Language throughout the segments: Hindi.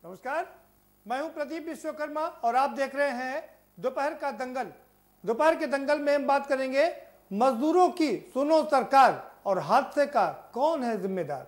नमस्कार, मैं हूं प्रदीप विश्वकर्मा और आप देख रहे हैं दोपहर का दंगल। दोपहर के दंगल में हम बात करेंगे मजदूरों की सुनो सरकार और हादसे का कौन है जिम्मेदार।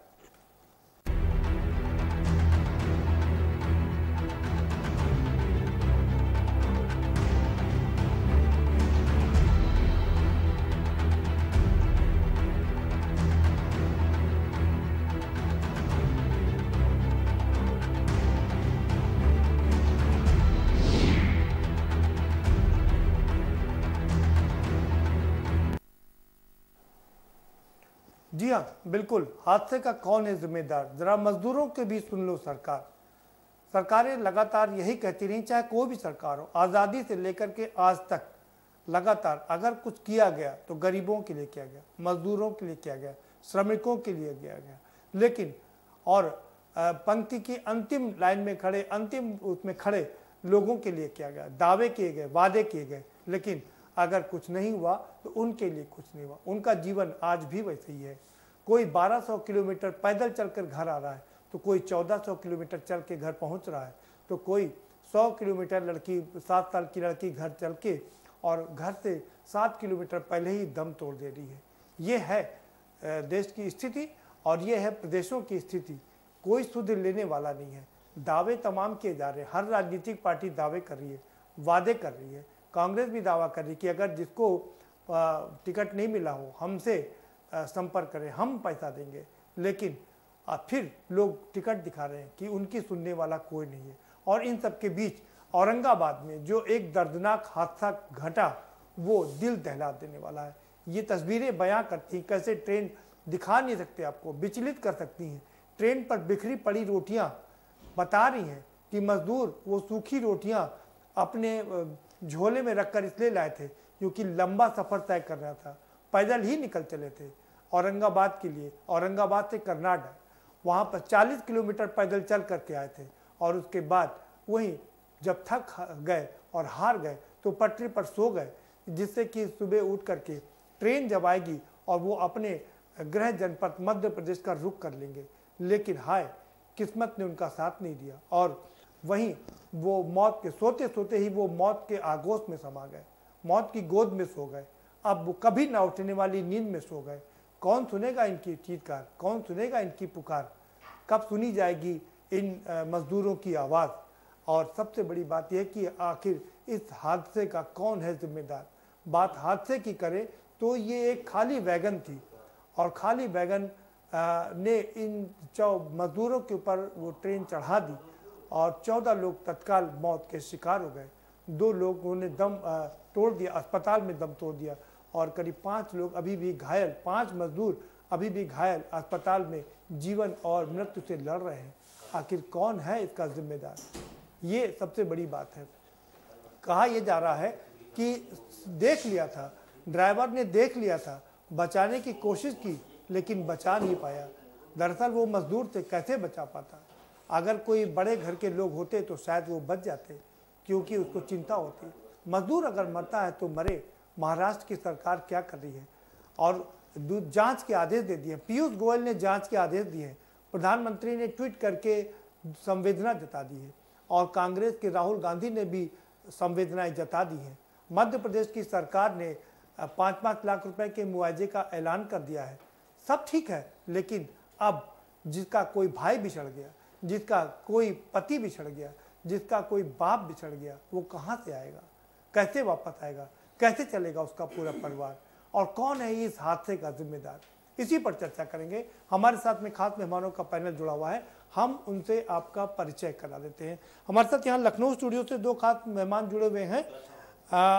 जी हाँ, बिल्कुल, हादसे का कौन है जिम्मेदार। जरा मजदूरों के भी सुन लो सरकार। सरकारें लगातार यही कहती रही, चाहे कोई भी सरकार हो, आज़ादी से लेकर के आज तक लगातार अगर कुछ किया गया तो गरीबों के लिए किया गया, मजदूरों के लिए किया गया, श्रमिकों के लिए किया गया, लेकिन और पंक्ति की अंतिम लाइन में खड़े, अंतिम उसमें खड़े लोगों के लिए किया गया, दावे किए गए, वादे किए गए, लेकिन अगर कुछ नहीं हुआ तो उनके लिए कुछ नहीं हुआ। उनका जीवन आज भी वैसे ही है। कोई 1200 किलोमीटर पैदल चलकर घर आ रहा है, तो कोई 1400 किलोमीटर चल के घर पहुंच रहा है, तो कोई 100 किलोमीटर लड़की, 7 साल की लड़की घर चल के और घर से 7 किलोमीटर पहले ही दम तोड़ दे रही है। ये है देश की स्थिति और ये है प्रदेशों की स्थिति। कोई सुध लेने वाला नहीं है। दावे तमाम किए जा रहे हैं, हर राजनीतिक पार्टी दावे कर रही है, वादे कर रही है। कांग्रेस भी दावा कर रही है कि अगर जिसको टिकट नहीं मिला हो हमसे संपर्क करें, हम पैसा देंगे, लेकिन फिर लोग टिकट दिखा रहे हैं कि उनकी सुनने वाला कोई नहीं है। और इन सब के बीच औरंगाबाद में जो एक दर्दनाक हादसा घटा वो दिल दहला देने वाला है। ये तस्वीरें बयां करती हैं कैसे ट्रेन दिखा नहीं सकते, आपको विचलित कर सकती हैं। ट्रेन पर बिखरी पड़ी रोटियां बता रही हैं कि मजदूर वो सूखी रोटियां अपने झोले में रखकर इसलिए लाए थे क्योंकि लंबा सफर तय करना था, पैदल ही निकल चले थे औरंगाबाद के लिए। औरंगाबाद से कर्नाटक, वहाँ पर 40 किलोमीटर पैदल चल करके आए थे और उसके बाद वहीं जब थक गए और हार गए तो पटरी पर सो गए, जिससे कि सुबह उठ करके ट्रेन जब आएगी और वो अपने गृह जनपद मध्य प्रदेश का रुख कर लेंगे। लेकिन हाय, किस्मत ने उनका साथ नहीं दिया और वहीं वो मौत के सोते सोते ही वो मौत के आगोश में समा गए, मौत की गोद में सो गए। अब वो कभी ना उठने वाली नींद में सो गए। कौन सुनेगा इनकी चीत्कार, कौन सुनेगा इनकी पुकार, कब सुनी जाएगी इन मजदूरों की आवाज़। और सबसे बड़ी बात यह कि आखिर इस हादसे का कौन है जिम्मेदार। बात हादसे की करें तो ये एक खाली वैगन थी और खाली वैगन ने इन मजदूरों के ऊपर वो ट्रेन चढ़ा दी और 14 लोग तत्काल मौत के शिकार हो गए। 2 लोगों ने दम तोड़ दिया, अस्पताल में दम तोड़ दिया और करीब 5 लोग अभी भी घायल, 5 मजदूर अभी भी घायल अस्पताल में जीवन और मृत्यु से लड़ रहे हैं। आखिर कौन है इसका जिम्मेदार, ये सबसे बड़ी बात है। कहा यह जा रहा है कि देख लिया था, ड्राइवर ने देख लिया था, बचाने की कोशिश की लेकिन बचा नहीं पाया। दरअसल वो मजदूर थे, कैसे बचा पाता। अगर कोई बड़े घर के लोग होते तो शायद वो बच जाते, क्योंकि उसको चिंता होती। मजदूर अगर मरता है तो मरे, महाराष्ट्र की सरकार क्या कर रही है। और जांच के आदेश दे दिए, पीयूष गोयल ने जांच के आदेश दिए हैं, प्रधानमंत्री ने ट्वीट करके संवेदना जता दी है और कांग्रेस के राहुल गांधी ने भी संवेदनाएं जता दी हैं। मध्य प्रदेश की सरकार ने 5-5 लाख रुपए के मुआवजे का ऐलान कर दिया है। सब ठीक है, लेकिन अब जिसका कोई भाई बिछड़ गया, जिसका कोई पति बिछड़ गया, जिसका कोई बाप बिछड़ गया, वो कहाँ से आएगा, कैसे वापस आएगा, कैसे चलेगा उसका पूरा परिवार, और कौन है इस हादसे का जिम्मेदार। इसी पर चर्चा करेंगे। हमारे साथ में खास मेहमानों का पैनल जुड़ा हुआ है, हम उनसे आपका परिचय करा देते हैं। हमारे साथ यहाँ लखनऊ स्टूडियो से 2 खास मेहमान जुड़े हुए हैं।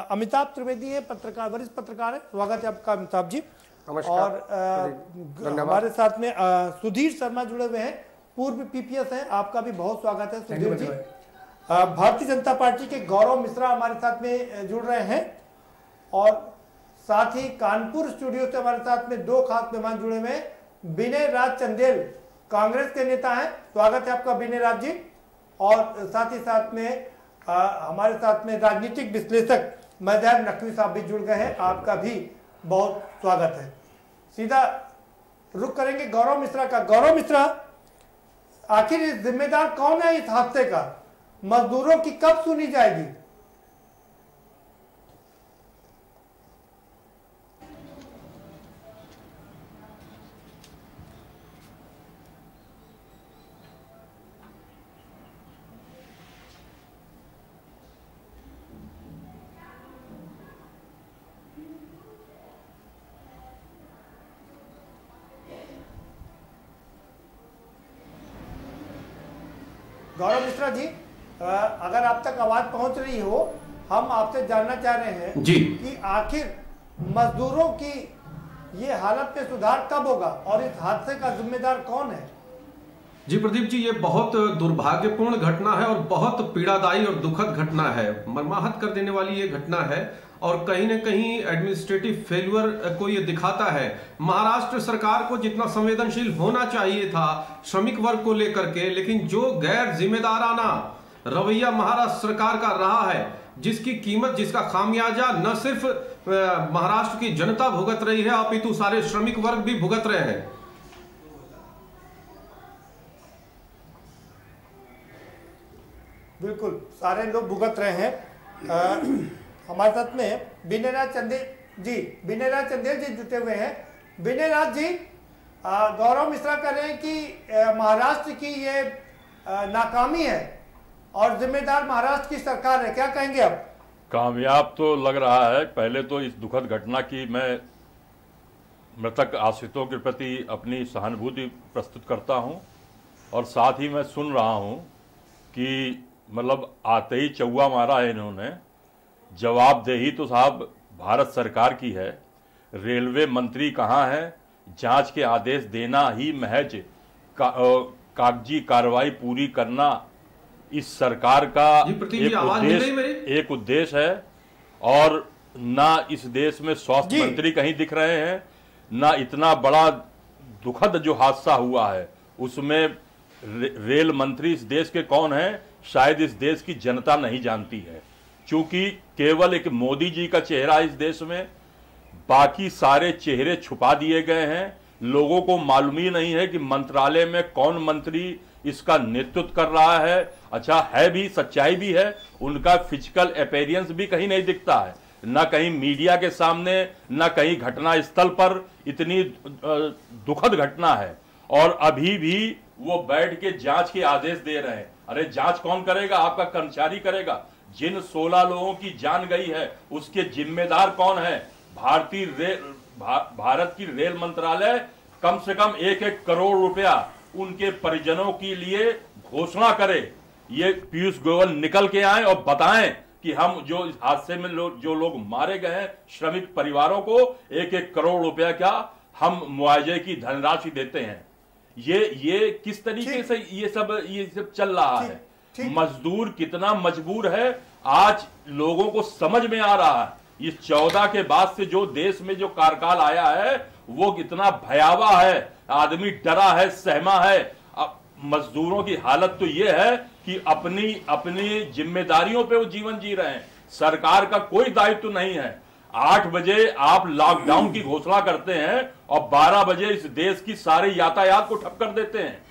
अमिताभ त्रिवेदी है, पत्रकार, वरिष्ठ पत्रकार है, स्वागत है आपका अमिताभ जी। और हमारे साथ में सुधीर शर्मा जुड़े हुए हैं, पूर्व पीपीएस हैं, आपका भी बहुत स्वागत है सुधीर जी। भारतीय जनता पार्टी के गौरव मिश्रा हमारे साथ में जुड़ रहे हैं और साथ ही कानपुर स्टूडियो से हमारे साथ में 2 खास मेहमान जुड़े हुए हैं। विनय राज चंदेल कांग्रेस के नेता हैं, स्वागत है आपका विनय राज जी। और साथ ही साथ में हमारे साथ में राजनीतिक विश्लेषक मजहर नकवी साहब भी जुड़ गए हैं, आपका भी बहुत स्वागत है। सीधा रुख करेंगे गौरव मिश्रा का। गौरव मिश्रा, आखिर इस जिम्मेदार कौन है इस हादसे का? मजदूरों की कब सुनी जाएगी? गौरव मिश्रा जी, अगर आप तक आवाज पहुंच रही हो, हम आपसे जानना चाह रहे हैं जी कि आखिर मजदूरों की ये हालत में सुधार कब होगा और इस हादसे का जिम्मेदार कौन है? जी प्रदीप जी, ये बहुत दुर्भाग्यपूर्ण घटना है और बहुत पीड़ादायी और दुखद घटना है। मर्माहत कर देने वाली ये घटना है और कहीं न कहीं एडमिनिस्ट्रेटिव फेल्यूर को ये दिखाता है। महाराष्ट्र सरकार को जितना संवेदनशील होना चाहिए था श्रमिक वर्ग को लेकर के, लेकिन जो गैर जिम्मेदाराना रवैया महाराष्ट्र सरकार का रहा है, जिसकी कीमत, जिसका खामियाजा न सिर्फ महाराष्ट्र की जनता भुगत रही है, अपितु सारे श्रमिक वर्ग भी भुगत रहे हैं। बिल्कुल, सारे लोग भुगत रहे हैं। हमारे साथ में विनयराज चंदेल जी जुटे हुए हैं। विनयराज जी, गौरव मिश्रा कह रहे हैं कि महाराष्ट्र की ये नाकामी है और जिम्मेदार महाराष्ट्र की सरकार है, क्या कहेंगे आप? कामयाब तो लग रहा है। पहले तो इस दुखद घटना की मैं मृतक आश्रितों के प्रति अपनी सहानुभूति प्रस्तुत करता हूं और साथ ही मैं सुन रहा हूं कि मतलब आते ही चौवा मारा है इन्होंने। जवाबदेही तो साहब भारत सरकार की है। रेलवे मंत्री कहाँ है? जांच के आदेश देना ही महज कागजी कार्रवाई पूरी करना इस सरकार का एक उद्देश्य है। और ना इस देश में स्वास्थ्य मंत्री कहीं दिख रहे हैं, ना इतना बड़ा दुखद जो हादसा हुआ है उसमें रेल मंत्री इस देश के कौन है, शायद इस देश की जनता नहीं जानती है। क्योंकि केवल एक मोदी जी का चेहरा इस देश में, बाकी सारे चेहरे छुपा दिए गए हैं। लोगों को मालूम ही नहीं है कि मंत्रालय में कौन मंत्री इसका नेतृत्व कर रहा है। अच्छा है भी, सच्चाई भी है, उनका फिजिकल अपीयरेंस भी कहीं नहीं दिखता है, ना कहीं मीडिया के सामने, ना कहीं घटना स्थल पर। इतनी दुखद घटना है और अभी भी वो बैठ के जांच के आदेश दे रहे हैं। अरे जांच कौन करेगा? आपका कर्मचारी करेगा। जिन 16 लोगों की जान गई है उसके जिम्मेदार कौन है? भारत की रेल मंत्रालय कम से कम 1-1 करोड़ रुपया उनके परिजनों के लिए घोषणा करे। ये पीयूष गोयल निकल के आए और बताएं कि हम जो इस हादसे में जो लोग मारे गए हैं श्रमिक परिवारों को 1-1 करोड़ रुपया क्या हम मुआवजे की धनराशि देते हैं। ये किस तरीके से ये सब चल रहा है? मजदूर कितना मजबूर है आज लोगों को समझ में आ रहा है। इस 14 के बाद से जो देश में जो कार्यकाल आया है वो कितना भयावह है। आदमी डरा है, सहमा है। अब मजदूरों की हालत तो ये है कि अपनी जिम्मेदारियों पे वो जीवन जी रहे हैं। सरकार का कोई दायित्व नहीं है। 8 बजे आप लॉकडाउन की घोषणा करते हैं और 12 बजे इस देश की सारे यातायात को ठप कर देते हैं।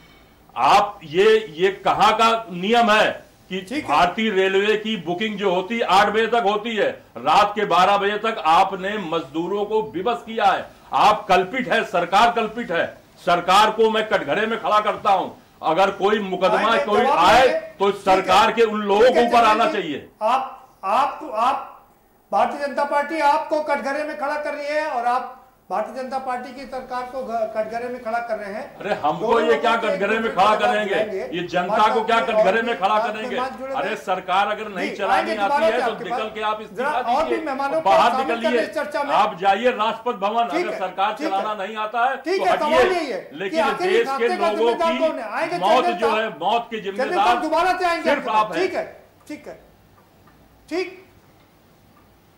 आप ये कहां का नियम है कि भारतीय रेलवे की बुकिंग जो होती है 8 बजे तक होती है, रात के 12 बजे तक आपने मजदूरों को विवश किया है। आप कल्पित है, सरकार कल्पित है। सरकार को मैं कटघरे में खड़ा करता हूं। अगर कोई मुकदमा कोई आए तो सरकार के उन लोगों को ऊपर आना चाहिए। आप भारतीय जनता पार्टी आपको कटघरे में खड़ा कर रही है और आप भारतीय जनता पार्टी की सरकार को कटघरे में खड़ा कर रहे हैं। अरे हमको ये क्या कटघरे में खड़ा करेंगे? ये जनता को क्या कटघरे में खड़ा करेंगे? अरे सरकार अगर नहीं चलानी आती है तो निकल के आप इस्तीफा दीजिए, बाहर निकलिए, आप जाइए राष्ट्रपति भवन। अगर सरकार चलाना नहीं आता है तो हटिए। लेकिन देश के लोगों की मौत जो है, मौत के जिम्मेदार दोबारा से आएंगे सिर्फ आप हैं।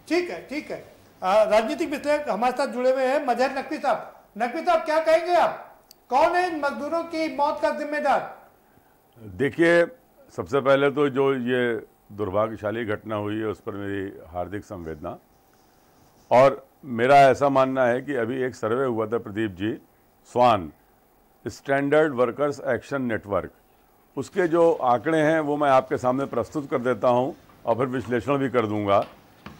ठीक है। राजनीतिक विश्लेषक हमारे साथ जुड़े हुए हैं मजहर नकवी साहब, क्या कहेंगे आप? कौन है इन मजदूरों की मौत का जिम्मेदार? देखिए, सबसे पहले तो जो ये दुर्भाग्यशाली घटना हुई है उस पर मेरी हार्दिक संवेदना। और मेरा ऐसा मानना है कि अभी एक सर्वे हुआ था प्रदीप जी, स्वान स्टैंडर्ड वर्कर्स एक्शन नेटवर्क, उसके जो आंकड़े हैं वो मैं आपके सामने प्रस्तुत कर देता हूं और फिर विश्लेषण भी कर दूंगा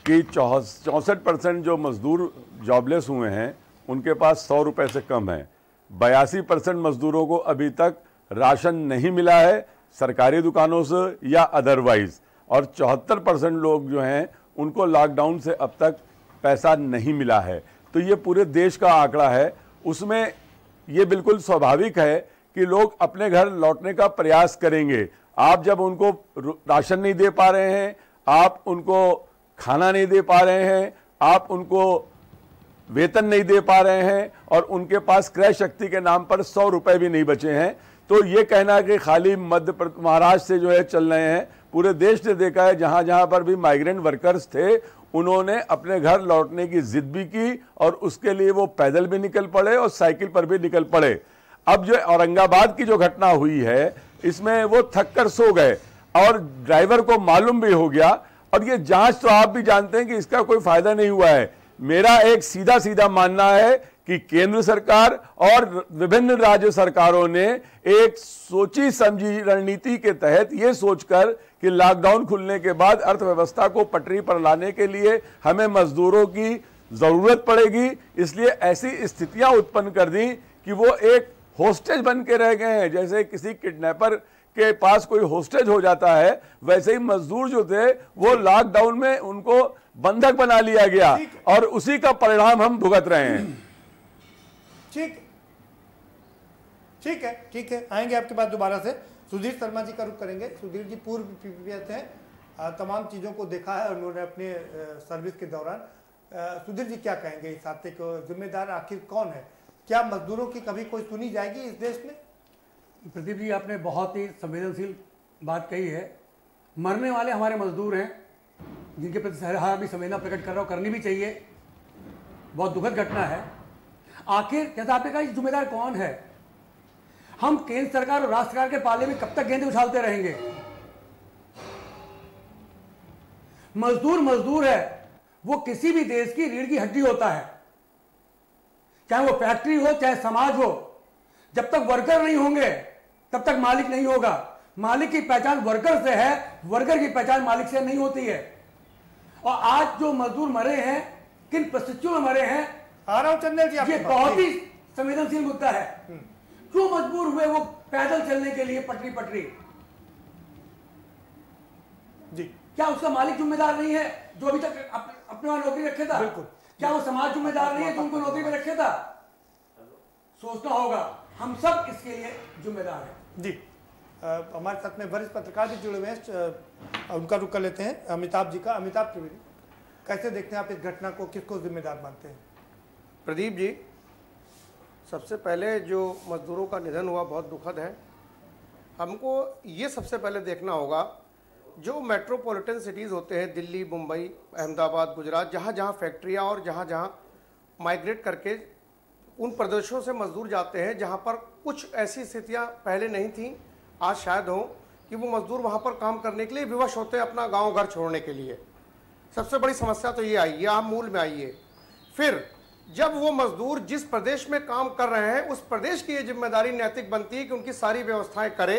कि 64% जो मजदूर जॉबलेस हुए हैं उनके पास 100 रुपये से कम है। 82% मजदूरों को अभी तक राशन नहीं मिला है सरकारी दुकानों से या अदरवाइज, और 74% लोग जो हैं उनको लॉकडाउन से अब तक पैसा नहीं मिला है। तो ये पूरे देश का आंकड़ा है। उसमें ये बिल्कुल स्वाभाविक है कि लोग अपने घर लौटने का प्रयास करेंगे। आप जब उनको राशन नहीं दे पा रहे हैं, आप उनको खाना नहीं दे पा रहे हैं, आप उनको वेतन नहीं दे पा रहे हैं और उनके पास क्रय शक्ति के नाम पर 100 रुपए भी नहीं बचे हैं, तो ये कहना कि खाली महाराष्ट्र से जो है चल रहे हैं, पूरे देश ने देखा है जहां जहां पर भी माइग्रेंट वर्कर्स थे उन्होंने अपने घर लौटने की जिद भी की और उसके लिए वो पैदल भी निकल पड़े और साइकिल पर भी निकल पड़े। अब जो औरंगाबाद की जो घटना हुई है इसमें वो थक कर सो गए और ड्राइवर को मालूम भी हो गया, और ये जांच तो आप भी जानते हैं कि इसका कोई फायदा नहीं हुआ है। मेरा एक सीधा सीधा मानना है कि केंद्र सरकार और विभिन्न राज्य सरकारों ने एक सोची समझी रणनीति के तहत ये सोचकर कि लॉकडाउन खुलने के बाद अर्थव्यवस्था को पटरी पर लाने के लिए हमें मजदूरों की जरूरत पड़ेगी, इसलिए ऐसी स्थितियां उत्पन्न कर दी कि वो एक होस्टेज बन के रह गए हैं। जैसे किसी किडनैपर के पास कोई होस्टेज हो जाता है, वैसे ही मजदूर जो थे वो लॉकडाउन में उनको बंधक बना लिया गया और उसी का परिणाम हम भुगत रहे हैं। ठीक है, आएंगे आपके पास दोबारा से। सुधीर शर्मा जी का रुख करेंगे। सुधीर जी पूर्व पीपीएस हैं, तमाम चीज़ों को देखा है उन्होंने अपने सर्विस के दौरान। सुधीर जी क्या कहेंगे इस हादसे को जिम्मेदार आखिर कौन है? क्या मजदूरों की कभी कोई सुनी जाएगी इस देश में? प्रदीप जी, आपने बहुत ही संवेदनशील बात कही है। मरने वाले हमारे मजदूर हैं जिनके प्रति हर भी संवेदना प्रकट कर रहा हूँ, करनी भी चाहिए। बहुत दुखद घटना है। आखिर जैसा आपने कहा जिम्मेदार कौन है? हम केंद्र सरकार और राज्य सरकार के पाले में कब तक गेंदे उछालते रहेंगे? मजदूर मजदूर है, वो किसी भी देश की रीढ़ की हड्डी होता है, चाहे वो फैक्ट्री हो चाहे समाज हो। जब तक वर्कर नहीं होंगे तब तक मालिक नहीं होगा। मालिक की पहचान वर्कर से है, वर्कर की पहचान मालिक से नहीं होती है। और आज जो मजदूर मरे हैं, किन परिस्थितियों में मरे हैं, आ रहा हूं चंदेल जी, ये बहुत ही संवेदनशील मुद्दा है। क्यों मजबूर हुए वो पैदल चलने के लिए पटरी जी? क्या उसका मालिक जिम्मेदार नहीं है जो अभी तक अपने वहां नौकरी रखे था? बिल्कुल। क्या वो समाज जिम्मेदार नहीं है जो उनको नौकरी में रखे था? सोचना होगा, हम सब इसके लिए जिम्मेदार हैं। जी, हमारे साथ में वरिष्ठ पत्रकार भी जुड़े हुए हैं, उनका रुख कर लेते हैं अमिताभ जी का। अमिताभ त्रिवेदी, कैसे देखते हैं आप इस घटना को, किसको जिम्मेदार मानते हैं? प्रदीप जी, सबसे पहले जो मजदूरों का निधन हुआ बहुत दुखद है। हमको ये सबसे पहले देखना होगा, जो मेट्रोपॉलिटन सिटीज़ होते हैं, दिल्ली, मुंबई, अहमदाबाद, गुजरात, जहाँ जहाँ फैक्ट्रियाँ और जहाँ जहाँ माइग्रेट करके उन प्रदेशों से मजदूर जाते हैं जहाँ पर कुछ ऐसी स्थितियाँ पहले नहीं थीं, आज शायद हों, कि वो मजदूर वहाँ पर काम करने के लिए विवश होते हैं अपना गाँव घर छोड़ने के लिए। सबसे बड़ी समस्या तो ये आई है, आप मूल में आइए। फिर जब वो मजदूर जिस प्रदेश में काम कर रहे हैं उस प्रदेश की ये जिम्मेदारी नैतिक बनती है कि उनकी सारी व्यवस्थाएं करे।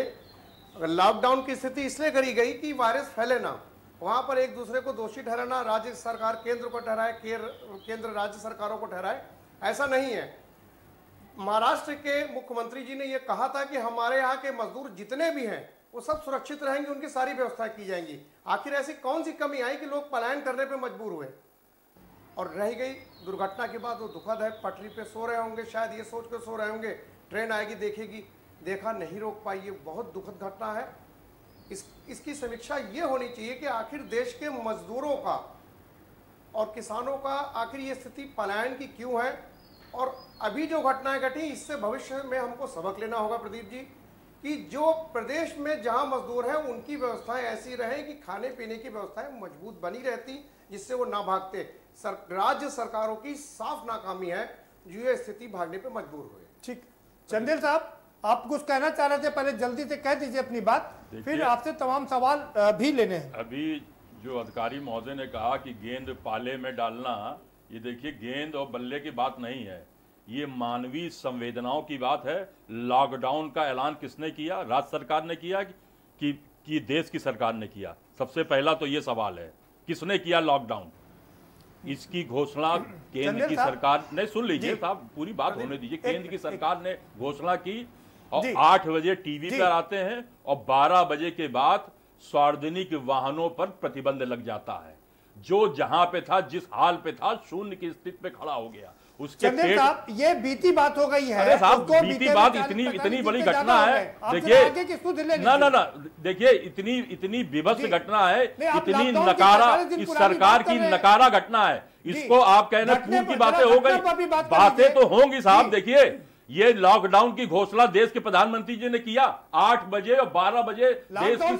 अगर लॉकडाउन की स्थिति इसलिए करी गई कि वायरस फैले ना, वहाँ पर एक दूसरे को दोषी ठहराना, राज्य सरकार केंद्र को ठहराए, केंद्र राज्य सरकारों को ठहराए, ऐसा नहीं है। महाराष्ट्र के मुख्यमंत्री जी ने यह कहा था कि हमारे यहाँ के मजदूर जितने भी हैं वो सब सुरक्षित रहेंगे, उनकी सारी व्यवस्था की जाएंगी। आखिर ऐसी कौन सी कमी आई कि लोग पलायन करने पर मजबूर हुए? और रह गई दुर्घटना के बाद वो दुखद है, पटरी पे सो रहे होंगे, शायद ये सोच कर सो रहे होंगे ट्रेन आएगी देखेगी, देखा नहीं रोक पाई। ये बहुत दुखद घटना है। इसकी समीक्षा ये होनी चाहिए कि आखिर देश के मजदूरों का और किसानों का आखिर ये स्थिति पलायन की क्यों है, और अभी जो घटनाएं घटी इससे भविष्य में हमको सबक लेना होगा प्रदीप जी, कि जो प्रदेश में जहां मजदूर हैं उनकी व्यवस्थाएं ऐसी रहे कि खाने पीने की व्यवस्थाएं मजबूत बनी रहती, जिससे वो ना भागते। राज्य सरकारों की साफ नाकामी है जो ये स्थिति भागने पे मजबूर हुए। ठीक, चंदेल साहब आप कुछ कहना चाह रहे थे, पहले जल्दी से कह दीजिए अपनी बात, फिर आपसे तमाम सवाल भी लेने हैं। अभी जो अधिकारी महोदय ने कहा कि गेंद पाले में डालना, ये देखिए गेंद और बल्ले की बात नहीं है, ये मानवीय संवेदनाओं की बात है। लॉकडाउन का ऐलान किसने किया? राज्य सरकार ने किया कि देश की सरकार ने किया? सबसे पहला तो ये सवाल है, किसने किया लॉकडाउन? इसकी घोषणा केंद्र की सरकार ने, सुन लीजिए साहब, पूरी बात होने दीजिए। केंद्र की सरकार ने घोषणा की और 8 बजे टीवी पर आते हैं और 12 बजे के बाद सार्वजनिक वाहनों पर प्रतिबंध लग जाता है। जो जहां पे था, जिस हाल पे था, शून्य की स्थिति पे खड़ा हो गया। उसके पेट साहब, ये बीती बात हो गई है। अरे साहब, बीती बात इतनी बड़ी घटना है। देखिए ना, देखिए इतनी विभत्स घटना है, इतनी नकारा, इस सरकार की नकारा घटना है। इसको आप कहना पूर्ण की बातें हो गई, बातें तो होंगी साहब। देखिए, ये लॉकडाउन की घोषणा देश के प्रधानमंत्री जी ने किया। 8 बजे और 12 बजे देश की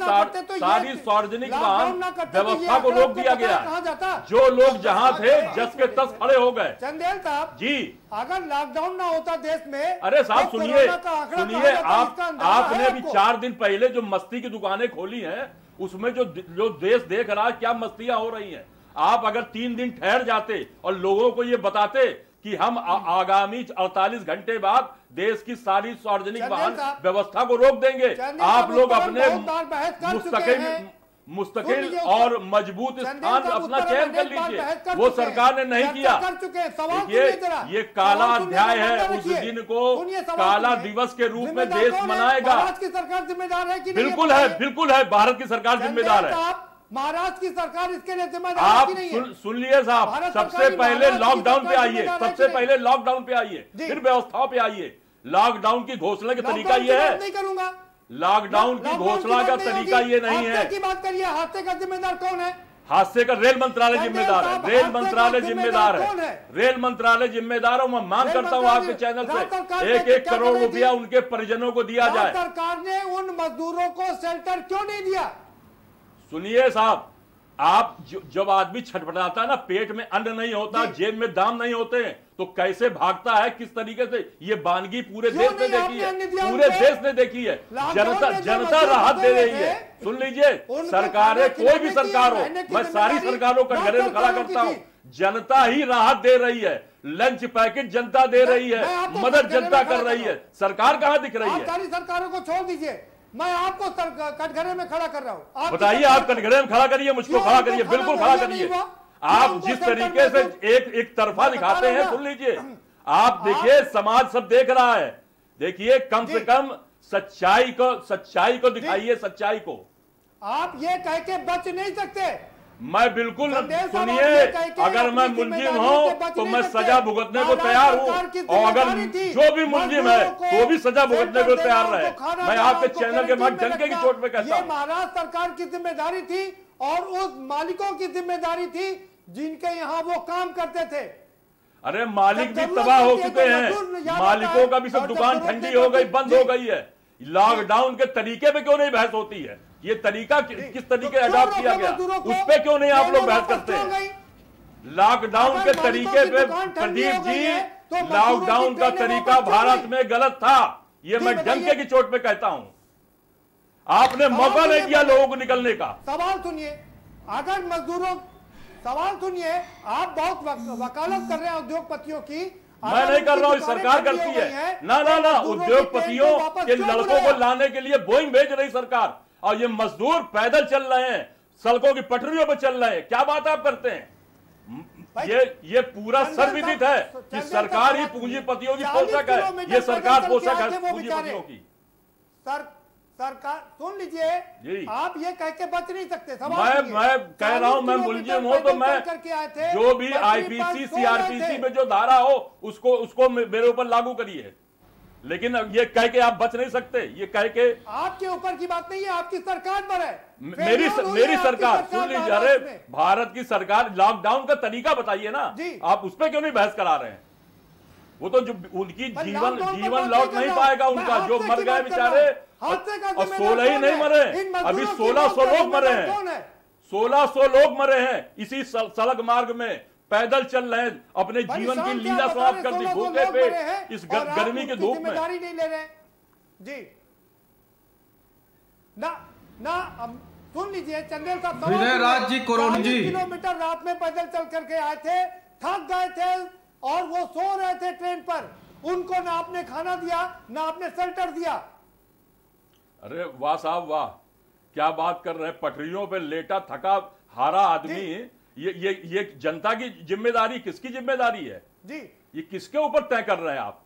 सारी सार्वजनिक वाहन व्यवस्था को रोक दिया गया। जो लोग जहां थे जस के तस खड़े हो गए। चंदेल साहब जी, अगर लॉकडाउन ना होता देश में, अरे साहब सुनिए, आपने अभी 4 दिन पहले जो मस्ती की दुकानें खोली हैं, उसमें जो देश देख रहा है क्या मस्तियां हो रही हैं। आप अगर 3 दिन ठहर जाते और लोगों को ये बताते कि हम आगामी 48 घंटे बाद देश की सारी सार्वजनिक वाहन व्यवस्था को रोक देंगे, आप लोग अपने मुस्तकिल और मजबूत स्थान अपना चयन कर लीजिए। वो सरकार ने नहीं किया। ये काला अध्याय है। उस दिन को काला दिवस के रूप में देश मनाएगा। सरकार जिम्मेदार है कि बिल्कुल है, बिल्कुल है, भारत की सरकार जिम्मेदार है। महाराष्ट्र की सरकार इसके लिए जिम्मेदार नहीं है। सुन लिए साहब, सबसे पहले लॉकडाउन पे आइए, सबसे पहले लॉकडाउन पे आइए, फिर व्यवस्थाओं पे आइए। लॉकडाउन की घोषणा का तरीका ये है, नहीं करूंगा। लॉकडाउन की घोषणा का तरीका ये नहीं है। की बात करिए, हादसे का जिम्मेदार कौन है? हादसे का रेल मंत्रालय जिम्मेदार है। रेल मंत्रालय जिम्मेदार है। रेल मंत्रालय जिम्मेदार है। मैं मांग करता हूं आपके चैनल से 1-1 करोड़ रुपया उनके परिजनों को दिया जाए। सरकार ने उन मजदूरों को शेल्टर क्यों नहीं दिया? सुनिए साहब, आप जब आदमी छटपटाता है ना, पेट में अन्न नहीं होता, जेब में दाम नहीं होते हैं, तो कैसे भागता है, किस तरीके से। ये वानगी पूरे देश ने देखी है, पूरे देश ने देखी है। जनता राहत दे रही है। सुन लीजिए, सरकारें कोई भी सरकार हो, मैं सारी सरकारों का घरे में खड़ा करता हूं, जनता ही राहत दे रही है। लंच पैकेट जनता दे रही है, मदद जनता कर रही है। सरकार कहां दिख रही है? सारी सरकारों को छोड़ दीजिए, मैं आपको कटघरे में खड़ा कर रहा हूं। बताइए, आप कटघरे में खड़ा करिए, मुझको खड़ा करिए, बिल्कुल खड़ा करिए। आप जिस तरीके से एक तरफा दिखाते हैं, सुन लीजिए, आप देखिए समाज सब देख रहा है। देखिए, कम से कम सच्चाई को दिखाइए, सच्चाई को। आप ये कह के बच नहीं सकते। मैं बिल्कुल, सुनिए, अगर मैं मुलजिम हूं तो मैं सजा भुगतने को तैयार हूं, और अगर जो भी मुलजिम है तो भी सजा भुगतने को तैयार रहे। मैं आपके चैनल के माध्यम डंके की चोट पे कहता हूं, महाराष्ट्र सरकार की जिम्मेदारी थी और उस मालिकों की जिम्मेदारी थी जिनके यहाँ वो काम करते थे। अरे मालिक भी तबाह हो चुके हैं, मालिकों का भी सब दुकान ठंडी हो गई, बंद हो गई है। लॉकडाउन के तरीके पे क्यों नहीं बहस होती है? ये तरीका किस तरीके अडॉप्ट किया गया, उस पे क्यों नहीं आप लोग बहस करते हैं? लॉकडाउन के तरीके पे प्रदीप जी, लॉकडाउन का तरीका भारत में गलत था, ये मैं डंके की चोट पे कहता हूं। आपने मौका नहीं दिया लोगों को निकलने का। सवाल सुनिए, अगर मजदूरों, सवाल सुनिए, आप बहुत वकालत कर रहे हैं उद्योगपतियों की। मैं नहीं कर रहा हूं, सरकार करती है। ना, उद्योगपतियों के लड़कों को लाने के लिए बोइंग भेज रही सरकार, और ये मजदूर पैदल चल रहे हैं, सड़कों की पटरियों पर चल रहे हैं। क्या बात आप करते हैं? ये पूरा सर्वविदित है कि सरकार ही पूंजीपतियों की पोषक है। ये सरकार पोषक है पूंजीपतियों की। सरकार, सुन लीजिए, आप ये कह के बच नहीं सकते। मैं कह रहा हूं, मैं मुलजिम हूं तो मैं जो भी आईपीसी सीआरपीसी में जो धारा हो उसको मेरे ऊपर लागू करिए, लेकिन ये कह के आप बच नहीं सकते। ये कह के आपके ऊपर की बात नहीं है, आपकी सरकार पर है। मेरी सरकार, सुन लीजिए, अरे भारत की सरकार, लॉकडाउन का तरीका बताइए ना, आप उस पर क्यों नहीं बहस करा रहे हैं? वो तो जो उनकी जीवन लौट नहीं पाएगा उनका, जो मर गए बेचारे, और 16 ही नहीं मरे, अभी 1600 लोग मरे हैं। 1600 लोग मरे हैं इसी सड़क मार्ग में, पैदल चल रहे हैं, अपने जीवन की लीला समाप्त कर दी भूखे पे, इस गर्मी की धूप में। नहीं ले रहे जी ना। सुन लीजिए चंदेल साहब, विजय राज जी, कोरोना जी, किलोमीटर रात में पैदल चल करके आए थे, थक गए थे और वो सो रहे थे ट्रेन पर। आपने खाना दिया, ना आपने शेल्टर दिया। अरे वाह साहब वाह, क्या बात कर रहे हैं। पटरियों पे लेटा थका हारा आदमी, ये जनता की जिम्मेदारी, किसकी जिम्मेदारी है जी? ये किसके ऊपर तय कर रहे हैं आप?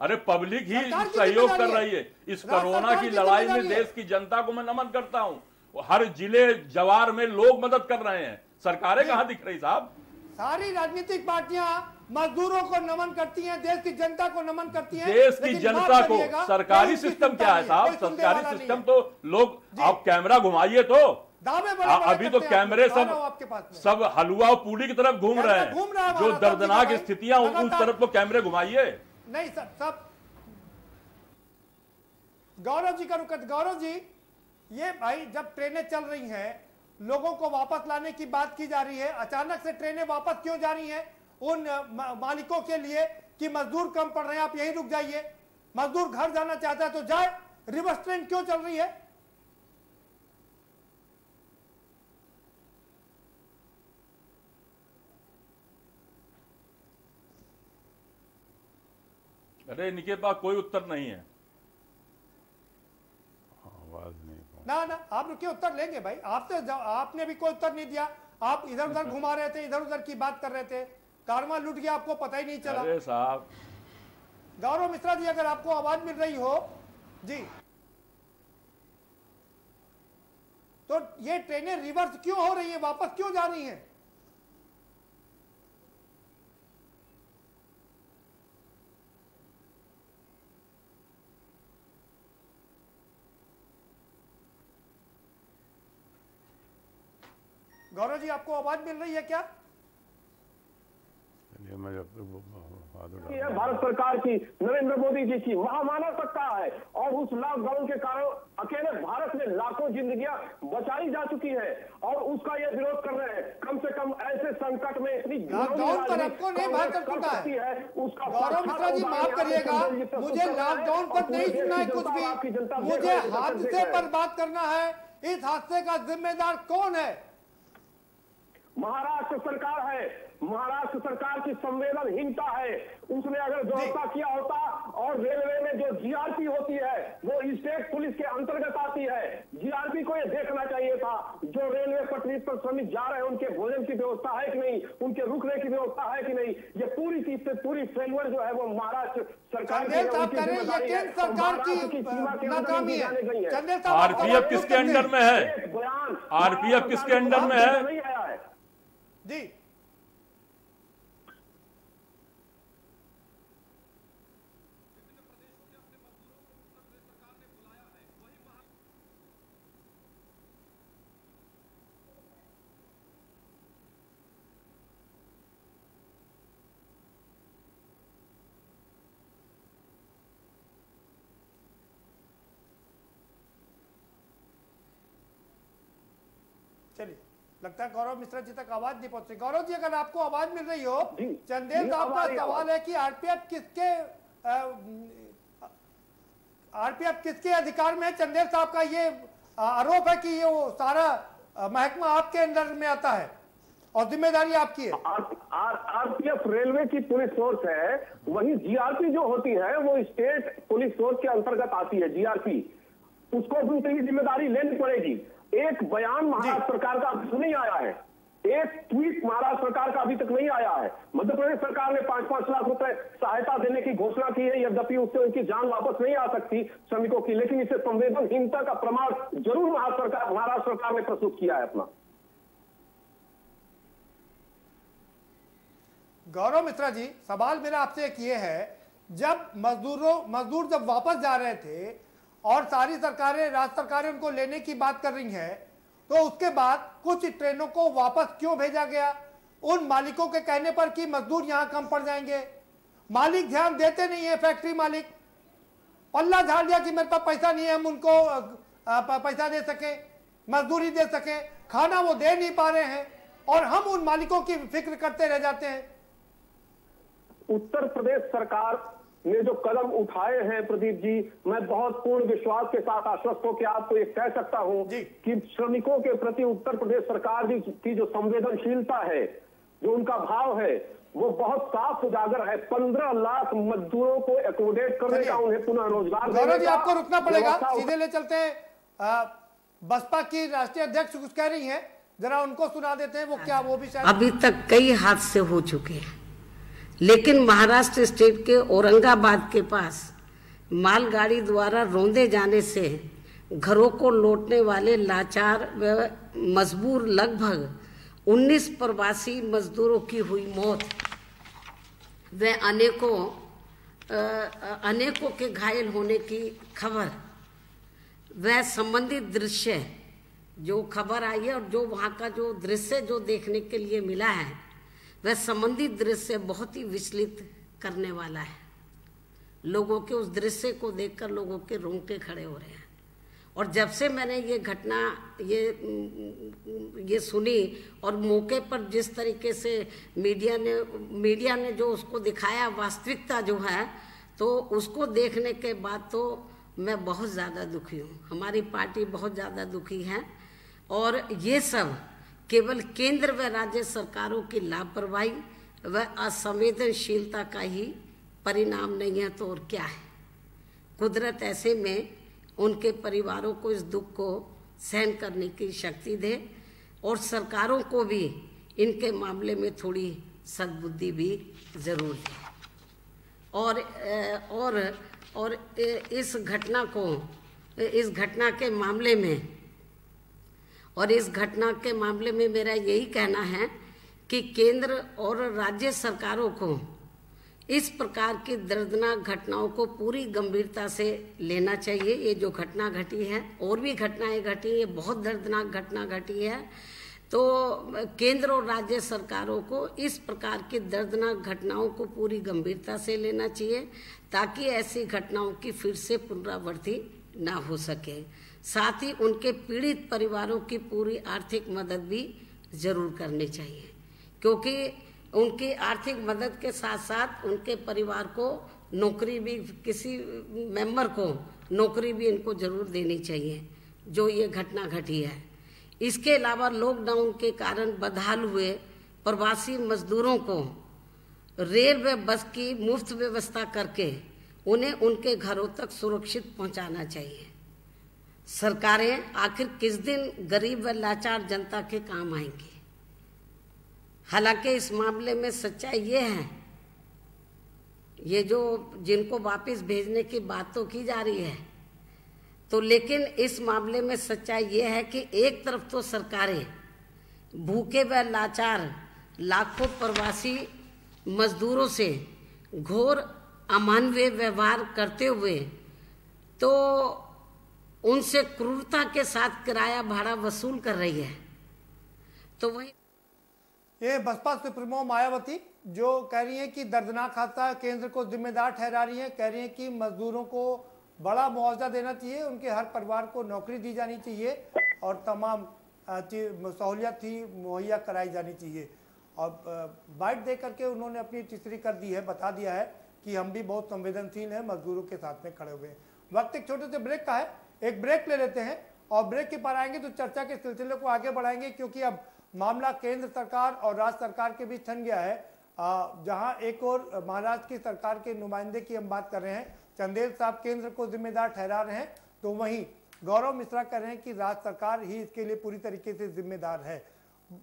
अरे पब्लिक ही सहयोग कर रही है इस कोरोना की लड़ाई में। देश की जनता को मैं नमन करता हूं। हर जिले जवार में लोग मदद कर रहे हैं, सरकारें कहां दिख रही साहब? सारी राजनीतिक पार्टियां मजदूरों को नमन करती हैं, देश की जनता को नमन करती हैं। देश की जनता को सरकारी सिस्टम क्या है साहब? सरकारी सिस्टम तो लोग, आप कैमरा घुमाइए तो अभी तो कैमरे सब हलवा और पूड़ी की तरफ घूम रहे हैं। जो दर्दनाक स्थितियां उस तरफ तो कैमरे घुमाइए। नहीं सब गौरव जी का रुक, गौरव जी, ये भाई जब ट्रेनें चल रही हैं, लोगों को वापस लाने की बात की जा रही है, अचानक से ट्रेनें वापस क्यों जा रही हैं उन मालिकों के लिए कि मजदूर कम पड़ रहे हैं, आप यहीं रुक जाइए। मजदूर घर जाना चाहता है तो जाए, रिवर्स ट्रेन क्यों चल रही है? अरे इनके पास कोई उत्तर नहीं है। आवाज नहीं ना आप रुकिए, उत्तर लेंगे भाई आपसे। आपने भी कोई उत्तर नहीं दिया, आप इधर उधर घुमा रहे थे, इधर उधर की बात कर रहे थे, कारवां लूट गया, आपको पता ही नहीं चला। अरे साहब, गौरव मिश्रा जी, अगर आपको आवाज मिल रही हो जी, तो ये ट्रेनें रिवर्स क्यों हो रही है, वापस क्यों जा रही हैं? गौरव जी, आपको आवाज मिल रही है क्या? मैं जब तक ये भारत सरकार की, नरेंद्र मोदी जी की महामानवता है, और उस लॉकडाउन के कारण अकेले भारत में लाखों जिंदगियां बचाई जा चुकी है, और उसका ये विरोध कर रहे हैं। कम से कम ऐसे संकट में इतनी लॉकडाउन पर हमको नहीं बात कर चुका है उसका। गौरव मिश्रा जी, माफ करिएगा, मुझे लॉकडाउन पर नहीं सुनना है कुछ भी, मुझे हादसे पर बात करना है। इस हादसे का जिम्मेदार कौन है? महाराष्ट्र सरकार है। महाराष्ट्र सरकार की संवेदनहीनता है। उसने अगर व्यवस्था किया होता, और रेलवे में जो जीआरपी होती है वो स्टेट पुलिस के अंतर्गत आती है, जीआरपी को ये देखना चाहिए था जो रेलवे पटरी पर श्रमिक जा रहे हैं उनके भोजन की व्यवस्था है कि नहीं, उनके रुकने की व्यवस्था है कि नहीं। ये पूरी चीज से पूरी फेल्यूर जो है वो महाराष्ट्र सरकार की नाकामी है। आरपीएफ किसके अंडर में है? आरपीएफ किसके अंडर में है? नहीं आया है जी। चलिए, लगता है गौरव मिश्रा जी तक आवाज नहीं पहुंच रही। गौरव जी, अगर आपको आवाज मिल रही हो, चंदेल साहब का सवाल है कि आरपीएफ किसके अधिकार में है? चंदेल साहब का ये आरोप है कि ये वो सारा महकमा आपके अंदर में आता है और जिम्मेदारी आपकी है। आरपीएफ रेलवे की पुलिस फोर्स है, वही जीआरपी जो होती है वो स्टेट पुलिस फोर्स के अंतर्गत आती है। जीआरपी, उसको भी उतनी जिम्मेदारी लेनी पड़ेगी। एक बयान महाराष्ट्र सरकार का अभी नहीं आया है, एक ट्वीट महाराष्ट्र सरकार का अभी तक नहीं आया है। मध्य प्रदेश सरकार ने 5-5 लाख रुपए सहायता देने की घोषणा की है, यद्यपि उससे उनकी जान वापस नहीं आ सकती श्रमिकों की, लेकिन इसे संवेदनहीनता का प्रमाण जरूर महाराष्ट्र सरकार ने प्रस्तुत किया है अपना। गौरव मिश्रा जी, सवाल मेरा आपसे एक ये है, जब मजदूर जब वापस जा रहे थे और सारी सरकारें, राज्य सरकारें उनको लेने की बात कर रही हैं, तो उसके बाद कुछ ट्रेनों को वापस क्यों भेजा गया? उन मालिकों के कहने पर कि मजदूर यहां कम पड़ जाएंगे। मालिक ध्यान देते नहीं है, फैक्ट्री मालिक पल्ला झाड़ दिया कि मेरे पास पैसा नहीं है, हम उनको पैसा दे सके, मजदूरी दे सके, खाना वो दे नहीं पा रहे हैं, और हम उन मालिकों की फिक्र करते रह जाते हैं। उत्तर प्रदेश सरकार ने जो कदम उठाए हैं प्रदीप जी, मैं बहुत पूर्ण विश्वास के साथ आश्वस्त होकर आपको ये कह सकता हूं कि श्रमिकों के प्रति उत्तर प्रदेश सरकार की जो संवेदनशीलता है, जो उनका भाव है, वो बहुत साफ उजागर है। 15 लाख मजदूरों को एकोमोडेट करने का, उन्हें पुनः रोजगार गौरव जी आपको रुकना पड़ेगा, सीधे ले चलते हैं। बसपा की राष्ट्रीय अध्यक्ष कुछ कह रही हैं, जरा उनको सुना देते हैं। वो क्या, वो भी शायद अभी तक कई हादसे हो चुके हैं, लेकिन महाराष्ट्र स्टेट के औरंगाबाद के पास मालगाड़ी द्वारा रौंदे जाने से घरों को लौटने वाले लाचार व मजबूर लगभग 19 प्रवासी मजदूरों की हुई मौत व अनेकों के घायल होने की खबर वह संबंधित दृश्य जो खबर आई है और जो वहाँ का जो दृश्य जो देखने के लिए मिला है, वह संबंधित दृश्य बहुत ही विचलित करने वाला है। लोगों के उस दृश्य को देखकर लोगों के रोंगटे खड़े हो रहे हैं। और जब से मैंने ये घटना ये सुनी और मौके पर जिस तरीके से मीडिया ने जो उसको दिखाया, वास्तविकता जो है, तो उसको देखने के बाद तो मैं बहुत ज़्यादा दुखी हूँ। हमारी पार्टी बहुत ज़्यादा दुखी है और ये सब केवल केंद्र व राज्य सरकारों की लापरवाही व असंवेदनशीलता का ही परिणाम नहीं है तो और क्या है। कुदरत ऐसे में उनके परिवारों को इस दुख को सहन करने की शक्ति दे और सरकारों को भी इनके मामले में थोड़ी सद्बुद्धि भी जरूर दे। और इस घटना के मामले में मेरा यही कहना है कि केंद्र और राज्य सरकारों को इस प्रकार की दर्दनाक घटनाओं को पूरी गंभीरता से लेना चाहिए। ये जो घटना घटी है, और भी घटनाएं घटी, ये बहुत दर्दनाक घटना घटी है, तो केंद्र और राज्य सरकारों को इस प्रकार की दर्दनाक घटनाओं को पूरी गंभीरता से लेना चाहिए ताकि ऐसी घटनाओं की फिर से पुनरावृत्ति ना हो सके। साथ ही उनके पीड़ित परिवारों की पूरी आर्थिक मदद भी जरूर करनी चाहिए, क्योंकि उनकी आर्थिक मदद के साथ साथ उनके परिवार को नौकरी भी, किसी मेंबर को नौकरी भी इनको जरूर देनी चाहिए जो ये घटना घटी है। इसके अलावा लॉकडाउन के कारण बदहाल हुए प्रवासी मजदूरों को रेल व बस की मुफ्त व्यवस्था करके उन्हें उनके घरों तक सुरक्षित पहुंचाना चाहिए। सरकारें आखिर किस दिन गरीब व लाचार जनता के काम आएंगी। हालांकि इस मामले में सच्चाई ये है, ये जो जिनको वापस भेजने की बात तो की जा रही है, तो लेकिन इस मामले में सच्चाई ये है कि एक तरफ तो सरकारें भूखे व लाचार लाखों प्रवासी मजदूरों से घोर अमानवीय व्यवहार करते हुए तो उनसे क्रूरता के साथ किराया भाड़ा वसूल कर रही है, तो वही ये बसपा सुप्रीमो मायावती जो कह रही है कि दर्दनाक हादसा केंद्र को जिम्मेदार ठहरा रही है। कह रही है कि मजदूरों को बड़ा मुआवजा देना चाहिए, उनके हर परिवार को नौकरी दी जानी चाहिए और तमाम सहूलियत ही मुहैया कराई जानी चाहिए। और बाइट दे करके उन्होंने अपनी तीसरी कर दी है, बता दिया है कि हम भी बहुत संवेदनशील हैं, मजदूरों के साथ में खड़े हुए हैं। वक्त एक छोटे से ब्रेक का है, एक ब्रेक ले लेते हैं और ब्रेक के पर आएंगे तो चर्चा के सिलसिले को आगे बढ़ाएंगे, क्योंकि अब मामला केंद्र सरकार और राज्य सरकार के बीच ठन गया है। जहां एक और महाराष्ट्र की सरकार के नुमाइंदे की हम बात कर रहे हैं, चंदेल साहब केंद्र को जिम्मेदार ठहरा रहे हैं, तो वहीं गौरव मिश्रा कह रहे हैं कि राज्य सरकार ही इसके लिए पूरी तरीके से जिम्मेदार है।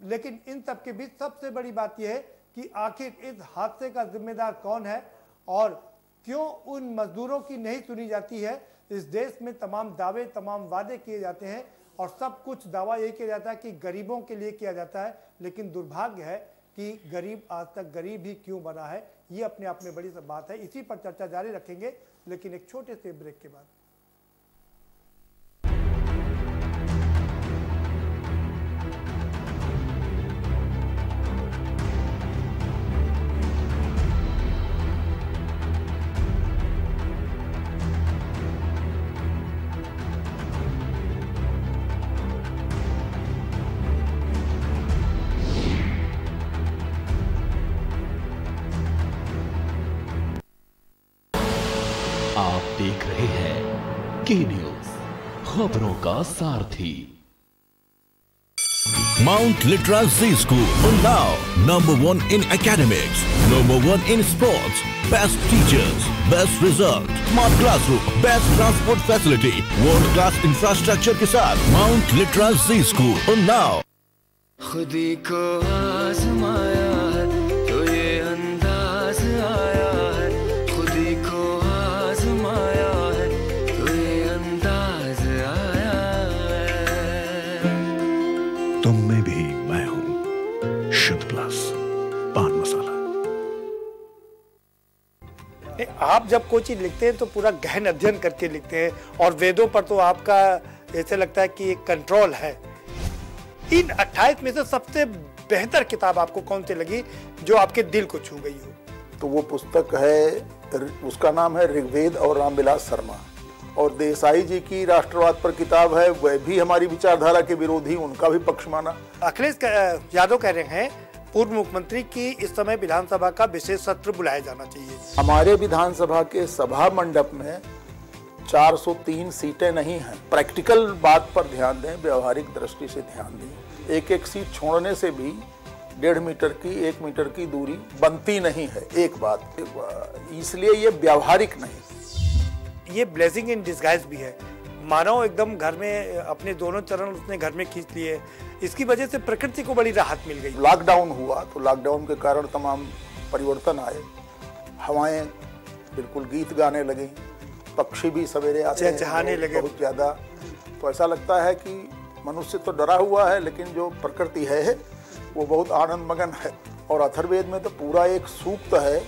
लेकिन इन सब के बीच सबसे बड़ी बात यह है कि आखिर इस हादसे का जिम्मेदार कौन है और क्यों उन मजदूरों की नहीं सुनी जाती है। इस देश में तमाम दावे, तमाम वादे किए जाते हैं और सब कुछ दावा यही किया जाता है कि गरीबों के लिए किया जाता है, लेकिन दुर्भाग्य है कि गरीब आज तक गरीब ही क्यों बना है, ये अपने आप में बड़ी बात है। इसी पर चर्चा जारी रखेंगे, लेकिन एक छोटे से ब्रेक के बाद। आप देख रहे हैं के न्यूज, खबरों का सारथी। Mount Litra Z School, Unnao, #1 in academics, #1 in sports, best teachers, best result, smart classroom, best transport facility, world class infrastructure के साथ Mount Litra Z School, Unnao। खुदी को आजमाया है तो ये अंदाज आया है, खुदी को आजमाया है तो ये अंदाज आया है। तुम में भी मैं हूं, शुद्ध प्लस पान मसाला। आप जब कोई चीज लिखते हैं तो पूरा गहन अध्ययन करके लिखते हैं, और वेदों पर तो आपका ऐसे लगता है कि एक कंट्रोल है। इन 28 में से सबसे बेहतर किताब आपको कौन सी लगी जो आपके दिल को छू गई हो? तो वो पुस्तक है, उसका नाम है ऋग्वेद और रामविलास शर्मा। और देसाई जी की राष्ट्रवाद पर किताब है, वह भी हमारी विचारधारा के विरोधी, उनका भी पक्ष माना। अखिलेश यादव कह रहे हैं पूर्व मुख्यमंत्री की इस समय विधानसभा का विशेष सत्र बुलाया जाना चाहिए। हमारे विधानसभा के सभा मंडप में 403 सीटें नहीं हैं। प्रैक्टिकल बात पर ध्यान दें, व्यवहारिक दृष्टि से ध्यान दें। एक सीट छोड़ने से भी 1.5 मीटर की 1 मीटर की दूरी बनती नहीं है। एक बात, इसलिए ये व्यवहारिक नहीं। ये ब्लेसिंग इन डिस्गाइज भी है। मानव एकदम घर में अपने दोनों चरण उसने घर में खींच लिए, इसकी वजह से प्रकृति को बड़ी राहत मिल गई। लॉकडाउन हुआ तो लॉकडाउन के कारण तमाम परिवर्तन आए। हवाएं बिल्कुल गीत गाने लगी, पक्षी भी सवेरे आते हैं लगे बहुत ज़्यादा। तो ऐसा लगता है कि मनुष्य तो डरा हुआ है, लेकिन जो प्रकृति है वो बहुत आनंद मगन है। और अथर्ववेद में तो पूरा एक सूक्त है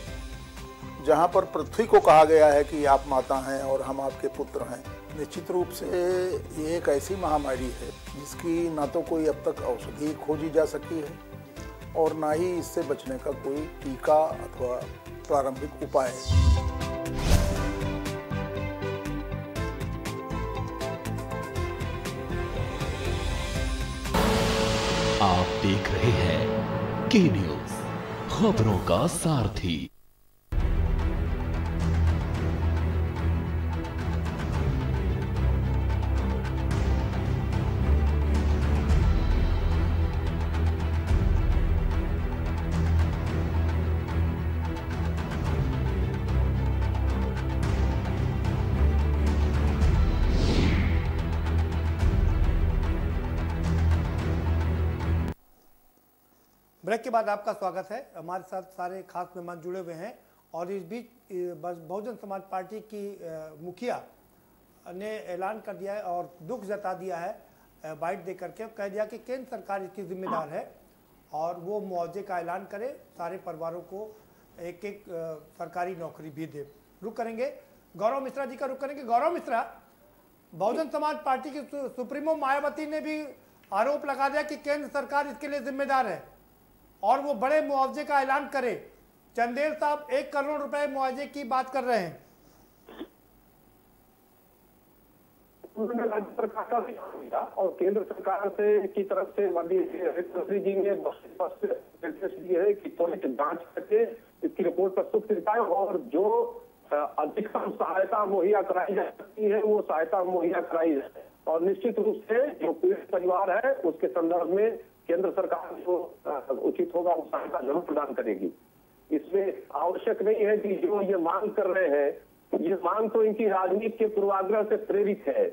जहाँ पर पृथ्वी को कहा गया है कि आप माता हैं और हम आपके पुत्र हैं। निश्चित रूप से ये एक ऐसी महामारी है जिसकी ना तो कोई अब तक औषधि खोजी जा सकी है और ना ही इससे बचने का कोई टीका अथवा प्रारंभिक उपाय है। आप देख रहे हैं के न्यूज, खबरों का सारथी। ब्रेक के बाद आपका स्वागत है। हमारे साथ सारे खास मेहमान जुड़े हुए हैं और इस बीच बहुजन समाज पार्टी की मुखिया ने ऐलान कर दिया है और दुख जता दिया है बाइट दे करके, कह दिया कि केंद्र सरकार इसकी जिम्मेदार है और वो मुआवजे का ऐलान करे, सारे परिवारों को एक एक सरकारी नौकरी भी दे। रुक करेंगे गौरव मिश्रा जी का, रुक करेंगे। गौरव मिश्रा, बहुजन समाज पार्टी की सुप्रीमो मायावती ने भी आरोप लगा दिया कि केंद्र सरकार इसके लिए जिम्मेदार है और वो बड़े मुआवजे का ऐलान करे। चंदेल साहब 1 करोड़ रुपए मुआवजे की बात कर रहे हैं। राज्य सरकार का भी किया और केंद्र सरकार से की तरफ से मंत्री जी ने स्पष्ट निर्देश दिए है कि त्वरित जांच करके इसकी रिपोर्ट प्रस्तुत की जाए और जो अधिकतम सहायता मुहैया कराई जा सकती है वो सहायता मुहैया कराई जाए। और निश्चित रूप से जो पीड़ित परिवार है उसके संदर्भ में केंद्र सरकार जो उचित होगा वो सहायता जरूर प्रदान करेगी। इसमें आवश्यक नहीं है कि जो ये मांग कर रहे हैं, ये मांग तो इनकी राजनीति के पूर्वाग्रह से प्रेरित है।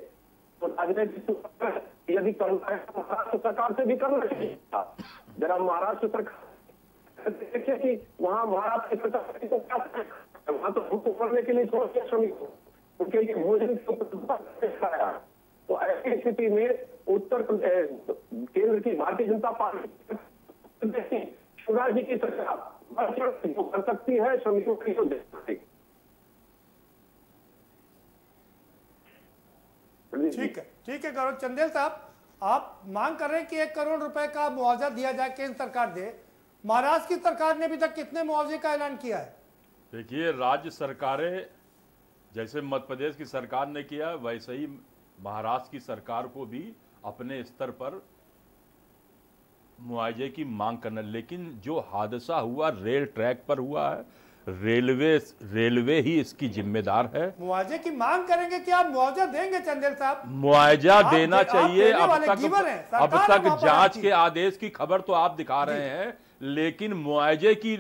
तो राजनीतिक यदि करना है तो महाराष्ट्र सरकार से भी करना चाहिए था। जरा महाराष्ट्र सरकार देखिए कि वहाँ महाराष्ट्र सरकार को क्या, वहाँ तो भूख उभरने के लिए छोड़ते श्रमिकों, उनके लिए भोजन खाया। तो ऐसी स्थिति में उत्तर प्रदेश केंद्र की भारतीय जनता पार्टी शिवराज जी की सरकार जो कर सकती है श्रमिकों की जो दे सकती। ठीक है गौरव। चंदेल साहब, आप मांग कर रहे हैं कि 1 करोड़ रुपए का मुआवजा दिया जाए, केंद्र सरकार दे। महाराष्ट्र की सरकार ने अभी तक कितने मुआवजे का ऐलान किया है? देखिए, राज्य सरकारें जैसे मध्य प्रदेश की सरकार ने किया वैसे ही महाराष्ट्र की सरकार को भी अपने स्तर पर मुआवजे की मांग करना। लेकिन जो हादसा हुआ रेल ट्रैक पर हुआ है, रेलवे ही इसकी जिम्मेदार है। मुआवजे की मांग करेंगे कि आप मुआवजा देंगे चंदेल साहब? मुआवजा देना चाहिए। अब तक जांच के आदेश की खबर तो आप दिखा रहे हैं, लेकिन मुआवजे की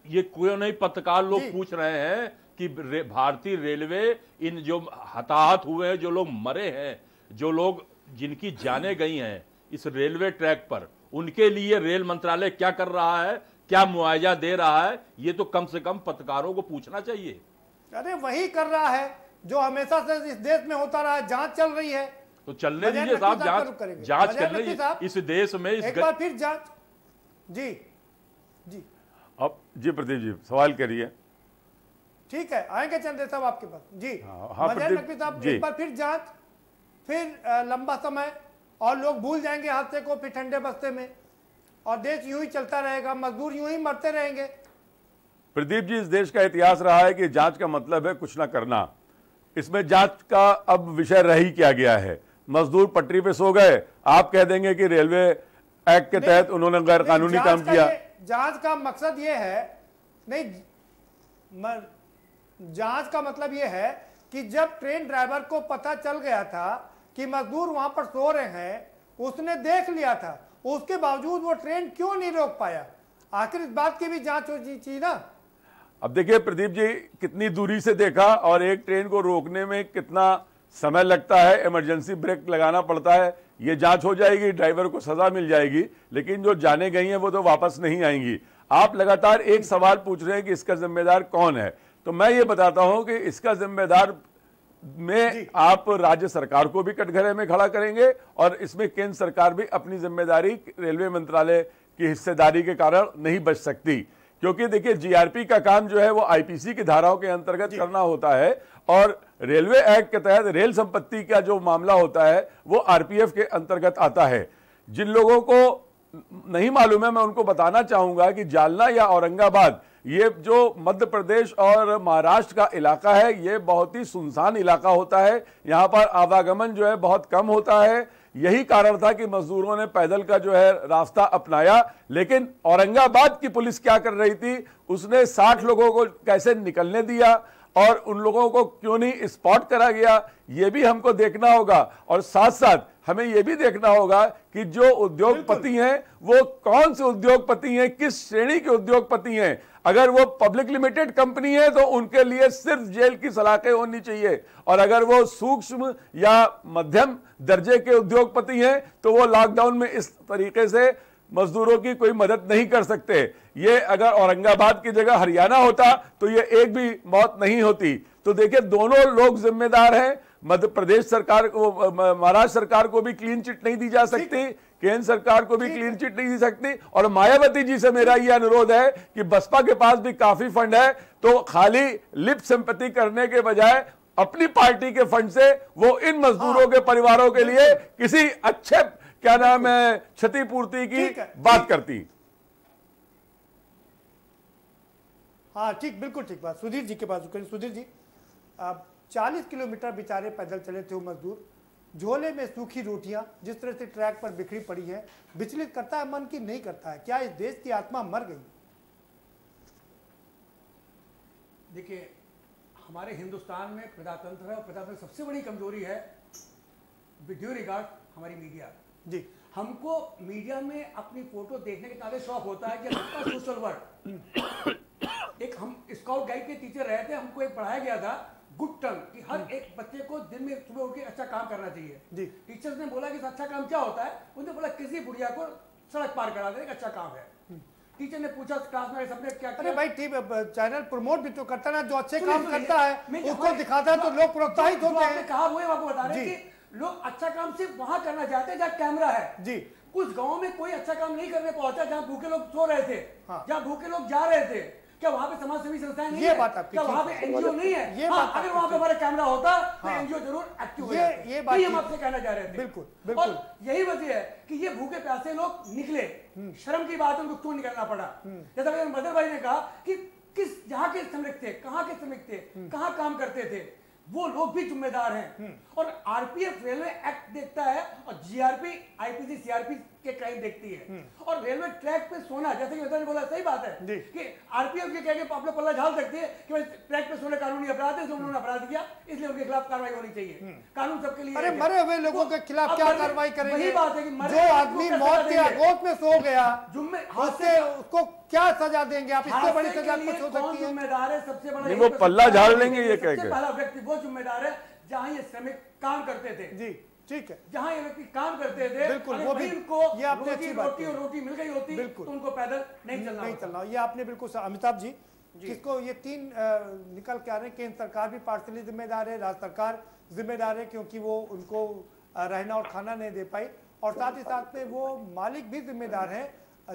ये क्यों नहीं पत्रकार लोग पूछ रहे हैं कि भारतीय रेलवे इन जो हताहत हुए हैं, जो लोग मरे हैं, जो लोग जिनकी जानें गई हैं इस रेलवे ट्रैक पर, उनके लिए रेल मंत्रालय क्या कर रहा है, क्या मुआवजा दे रहा है, ये तो कम से कम पत्रकारों को पूछना चाहिए। अरे वही कर रहा है जो हमेशा से इस देश में होता रहा है। जांच चल रही है तो चलने दीजिए साहब, जांच करने दीजिए इस देश में। एक बार फिर जांच। जी जी अब जी प्रदीप जी सवाल करिए। ठीक है, आएंगे चंदेल साहब आपके पास। जी प्रदीप साहब, एक बार फिर जांच, फिर लंबा समय और लोग भूल जाएंगे हादसे को, फिर ठंडे बस्ते में, और देश यूं ही चलता रहेगा, मजदूर यूं ही मरते रहेंगे। प्रदीप जी, इस देश का इतिहास रहा है कि जांच का मतलब है कुछ ना करना। इसमें जांच का अब विषय रह ही क्या गया है? मजदूर पटरी पे सो गए, आप कह देंगे कि रेलवे एक्ट के तहत उन्होंने गैर कानूनी काम किया। जांच का मकसद ये है, नहीं, जांच का मतलब ये है कि जब ट्रेन ड्राइवर को पता चल गया था कि मजदूर वहां पर सो रहे हैं, उसने देख लिया था, उसके बावजूद वो ट्रेन क्यों नहीं रोक पाया? आखिर इस बात की भी जांच होनी चाहिए ना। अब देखिए प्रदीप जी, कितनी दूरी से देखा और एक ट्रेन को रोकने में कितना समय लगता है, इमरजेंसी ब्रेक लगाना पड़ता है, ये जांच हो जाएगी, ड्राइवर को सजा मिल जाएगी, लेकिन जो जाने गई हैं वो तो वापस नहीं आएंगी। आप लगातार एक सवाल पूछ रहे हैं कि इसका जिम्मेदार कौन है, तो मैं ये बताता हूं कि इसका जिम्मेदार में आप राज्य सरकार को भी कटघरे में खड़ा करेंगे और इसमें केंद्र सरकार भी अपनी जिम्मेदारी रेलवे मंत्रालय की हिस्सेदारी के कारण नहीं बच सकती, क्योंकि देखिए जीआरपी का काम जो है वो आईपीसी की धाराओं के अंतर्गत करना होता है और रेलवे एक्ट के तहत रेल संपत्ति का जो मामला होता है वो आरपीएफ के अंतर्गत आता है। जिन लोगों को नहीं मालूम है, मैं उनको बताना चाहूंगा कि जालना या औरंगाबाद, ये जो मध्य प्रदेश और महाराष्ट्र का इलाका है, ये बहुत ही सुनसान इलाका होता है। यहाँ पर आवागमन जो है बहुत कम होता है। यही कारण था कि मजदूरों ने पैदल का जो है रास्ता अपनाया। लेकिन औरंगाबाद की पुलिस क्या कर रही थी, उसने 60 लोगों को कैसे निकलने दिया और उन लोगों को क्यों नहीं स्पॉट करा गया, ये भी हमको देखना होगा। और साथ साथ हमें यह भी देखना होगा कि जो उद्योगपति हैं वो कौन से उद्योगपति हैं, किस श्रेणी के उद्योगपति हैं। अगर वो पब्लिक लिमिटेड कंपनी है तो उनके लिए सिर्फ जेल की सलाखें होनी चाहिए, और अगर वो सूक्ष्म या मध्यम दर्जे के उद्योगपति हैं तो वो लॉकडाउन में इस तरीके से मजदूरों की कोई मदद नहीं कर सकते। ये अगर औरंगाबाद की जगह हरियाणा होता तो ये एक भी मौत नहीं होती। तो देखिए, दोनों लोग जिम्मेदार हैं। मध्य प्रदेश सरकार को, महाराष्ट्र सरकार को भी क्लीन चिट नहीं दी जा सकती, केंद्र सरकार को भी क्लीन चिट नहीं दी सकती। और मायावती जी से मेरा यह अनुरोध है कि बसपा के पास भी काफी फंड है, तो खाली लिप सिंपैथी करने के बजाय अपनी पार्टी के फंड से वो इन मजदूरों के परिवारों के लिए किसी अच्छे, क्या नाम है, क्षतिपूर्ति की बात करती। हाँ ठीक, बिल्कुल ठीक बात। सुधीर जी के पास सुधीर जी, आप 40 किलोमीटर बेचारे पैदल चले थे वो मजदूर, झोले में सूखी रोटियां जिस तरह से ट्रैक पर बिखरी पड़ी है, विचलित करता है मन की नहीं करता है? क्या इस देश की आत्मा मर गई? देखिए, हमारे हिंदुस्तान में प्रजातंत्र है और प्रजातंत्र सबसे बड़ी कमजोरी है विद ड्यू रिगार्ड हमारी मीडिया जी। हमको मीडिया में अपनी फोटो देखने के काफी शौक होता है कि सबका सोशल वर्क। एक हम स्काउट गाइड के टीचर रहे थे, हमको एक पढ़ाया गया था गुड टर्म कि हर एक बच्चे को दिन में सुबह उठ के अच्छा काम करना चाहिए जी। टीचर्स ने बोला कि अच्छा काम क्या होता है, उन्होंने बोला किसी बुढ़िया को सड़क पार करा देना अच्छा काम है। टीचर ने पूछा क्लास में सब्जेक्ट क्या? अरे भाई चैनल प्रमोट भी तो करता ना, जो अच्छे काम करता है उसको दिखाता है तो लोग प्रोत्साहित होते हैं। कहा वो आपको बता रहे हैं कि लोग अच्छा काम सिर्फ वहां करना चाहते हैं जहाँ कैमरा है जी। कुछ गाँव में कोई अच्छा काम नहीं करने पहुंचा जहाँ भूखे लोग सो रहे थे, जहाँ भूखे लोग जा रहे थे। क्या वहां पे समाज सेवी संस्थाएं नहीं है? क्या वहां पे एनजीओ नहीं है? ये बात अगर वहां पे हमारा कैमरा होता तो एनजीओ जरूर एक्टिव हो जाते। ये बात हम आपसे कहना चाह रहे थे। बिल्कुल। और यही वजह है कि ये भूखे प्यासे लोग निकले। शर्म की बात है उनको क्यों निकलना पड़ा। जैसा मदर भाई ने कहा कि किस जहाँ के श्रमिक थे, कहाँ के श्रमिक थे, कहाँ काम करते थे, वो लोग भी जिम्मेदार हैं। और आरपीएफ रेलवे एक्ट देखता है और जीआरपी, आईपीसी, सीआरपी के क्राइम देखती है। और रेलवे ट्रैक पे सोना, जैसे कि ने बोला, सही बात है कि आरपीएफ के कह के आप लोग पल्ला झाल सकते हैं कि ट्रैक पे सोना कानूनी अपराध है, जो उन्होंने अपराध किया इसलिए उनके खिलाफ कार्रवाई होनी चाहिए। कानून सबके लिए। अरे मरे हुए लोगों के खिलाफ क्या कार्रवाई करेंगे? वही बात है कि जो आदमी मौत के आगोश में सो गया उसको क्या सजा देंगे आप? इससे बड़ी सजा कुछ हो सकती है? जिम्मेदार है सबसे बड़ा, वो पल्ला झाड़ लेंगे ये कह के। पहला व्यक्ति वो जिम्मेदार है जहां ये श्रमिक काम करते थे। जी ठीक है, जहां ये व्यक्ति काम करते थे, बिल्कुल वो भी उनको ये आपने अच्छी बात रोटी और रोटी मिल गई होती तो उनको पैदल नहीं चलना। ये आपने बिल्कुल। अमिताभ जी, किसको ये तीन निकल के आ रहे हैं? केंद्र सरकार भी पार्शली जिम्मेदार है, राज्य सरकार जिम्मेदार है क्योंकि वो उनको रहना और खाना नहीं दे पाई, और साथ ही साथ में वो मालिक भी जिम्मेदार है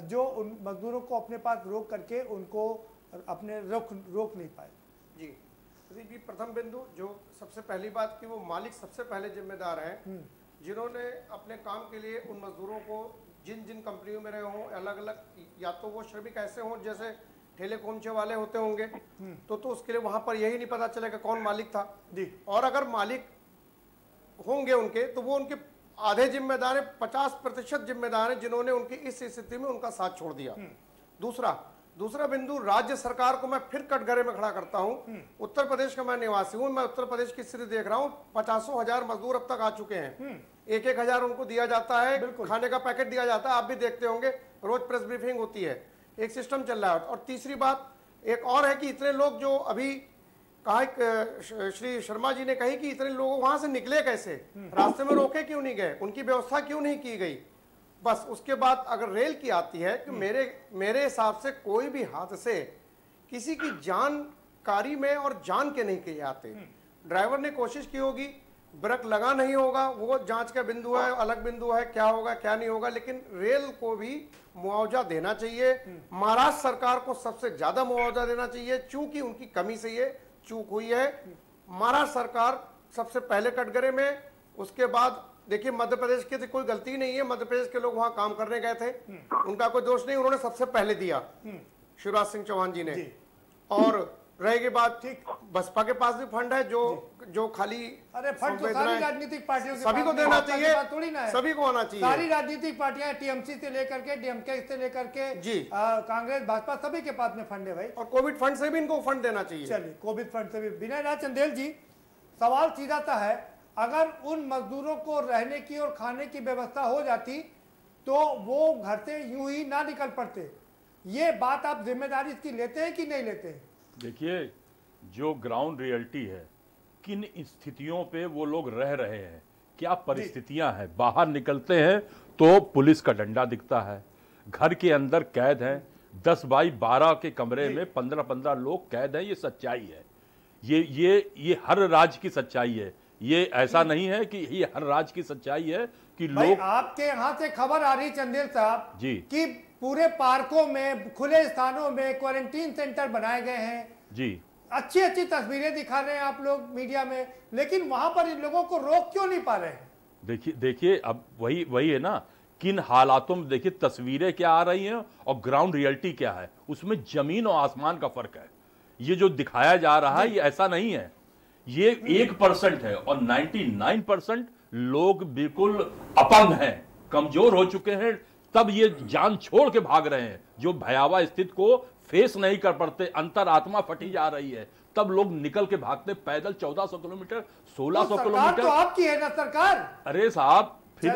जो उन मजदूरों को अपने पास रोक करके उनको अपने रोक नहीं पाए। जी जी, प्रथम बिंदु जो सबसे पहली बात कि वो मालिक सबसे पहले जिम्मेदार हैं जिन्होंने अपने काम के लिए उन मजदूरों को जिन जिन कंपनियों में रहे हों, अलग अलग, या तो वो श्रमिक ऐसे हों जैसे ठेले कोमचे वाले होते होंगे तो उसके लिए वहां पर यही नहीं पता चलेगा कौन मालिक था जी। और अगर मालिक होंगे उनके तो वो उनके आधे जिम्मेदार है, 50% जिम्मेदार है जिन्होंने उनकी इस स्थिति में उनका साथ छोड़ दिया। दूसरा बिंदु, राज्य सरकार को मैं फिर कटघरे में खड़ा करता हूं। उत्तर प्रदेश का मैं निवासी हूं, मैं उत्तर प्रदेश की स्थिति देख रहा हूं। 50,000 मजदूर अब तक आ चुके हैं, 1,000 उनको दिया जाता है, खाने का पैकेट दिया जाता है, आप भी देखते होंगे, रोज प्रेस ब्रीफिंग होती है, एक सिस्टम चल रहा है। और तीसरी बात एक और है कि इतने लोग जो अभी कहा, श्री शर्मा जी ने कही कि इतने लोग वहां से निकले कैसे, रास्ते में रोके क्यों नहीं गए, उनकी व्यवस्था क्यों नहीं की गई। बस उसके बाद अगर रेल की आती है कि मेरे हिसाब से कोई भी हादसे किसी की जानकारी में और जान के नहीं किए जाते। ड्राइवर ने कोशिश की होगी, ब्रेक लगा नहीं होगा, वो जांच का बिंदु है, अलग बिंदु है, क्या होगा क्या नहीं होगा, लेकिन रेल को भी मुआवजा देना चाहिए। महाराष्ट्र सरकार को सबसे ज्यादा मुआवजा देना चाहिए, चूंकि उनकी कमी से ये चूक हुई है। महाराष्ट्र सरकार सबसे पहले कटघरे में, उसके बाद देखिए मध्य प्रदेश की तो कोई गलती नहीं है, मध्य प्रदेश के लोग वहां काम करने गए थे, उनका कोई दोष नहीं, उन्होंने सबसे पहले दिया शिवराज सिंह चौहान जी ने। और रहेगी बात, ठीक, बसपा के पास भी फंड है जो खाली, अरे फंड तो सारी राजनीतिक पार्टियों के सभी को देना चाहिए, थोड़ी ना है, सभी को आना चाहिए। सारी राजनीतिक पार्टियां टीएमसी से लेकर के डीएमके से लेकर के जी कांग्रेस भाजपा सभी के पास में फंड है भाई। और कोविड फंड से भी इनको फंड देना चाहिए। चलिए, कोविड फंड से भी। विनय राज चंदेल जी, सवाल सीधा सा है, अगर उन मजदूरों को रहने की और खाने की व्यवस्था हो जाती तो वो घर से यूं ही ना निकल पड़ते, ये बात आप जिम्मेदारी इसकी लेते हैं कि नहीं लेते हैं? देखिए, जो ग्राउंड रियलिटी है, किन स्थितियों पे वो लोग रह रहे हैं, क्या परिस्थितियां हैं, बाहर निकलते हैं तो पुलिस का डंडा दिखता है, घर के अंदर कैद हैं, 10 बाई 12 के कमरे में 15-15 लोग कैद हैं, ये सच्चाई है। ये हर राज्य की सच्चाई है, ये ऐसा नहीं है कि ये हर राज्य की सच्चाई है कि लोग। आपके यहाँ से खबर आ रही चंदेल साहब जी कि पूरे पार्कों में, खुले स्थानों में क्वारंटीन सेंटर बनाए गए हैं जी, अच्छी तस्वीरें दिखा रहे हैं आप लोग मीडिया में, लेकिन वहां पर इन लोगों को रोक क्यों नहीं पा रहे हैं? देखिए अब वही है ना, किन हालातों में, देखिए तस्वीरें क्या आ रही हैं और ग्राउंड रियलिटी क्या है, उसमें जमीन और आसमान का फर्क है। ये जो दिखाया जा रहा है ये ऐसा नहीं है, ये 1% है और 99% लोग बिल्कुल अपंग हैं, कमजोर हो चुके हैं, तब ये जान छोड़ के भाग रहे हैं, जो भयावह स्थिति को फेस नहीं कर पाते, अंतरात्मा फटी जा रही है, तब लोग निकल के भागते पैदल 1400 किलोमीटर, 1600 किलोमीटर। तो आपकी है ना सरकार। अरे साहब, फिर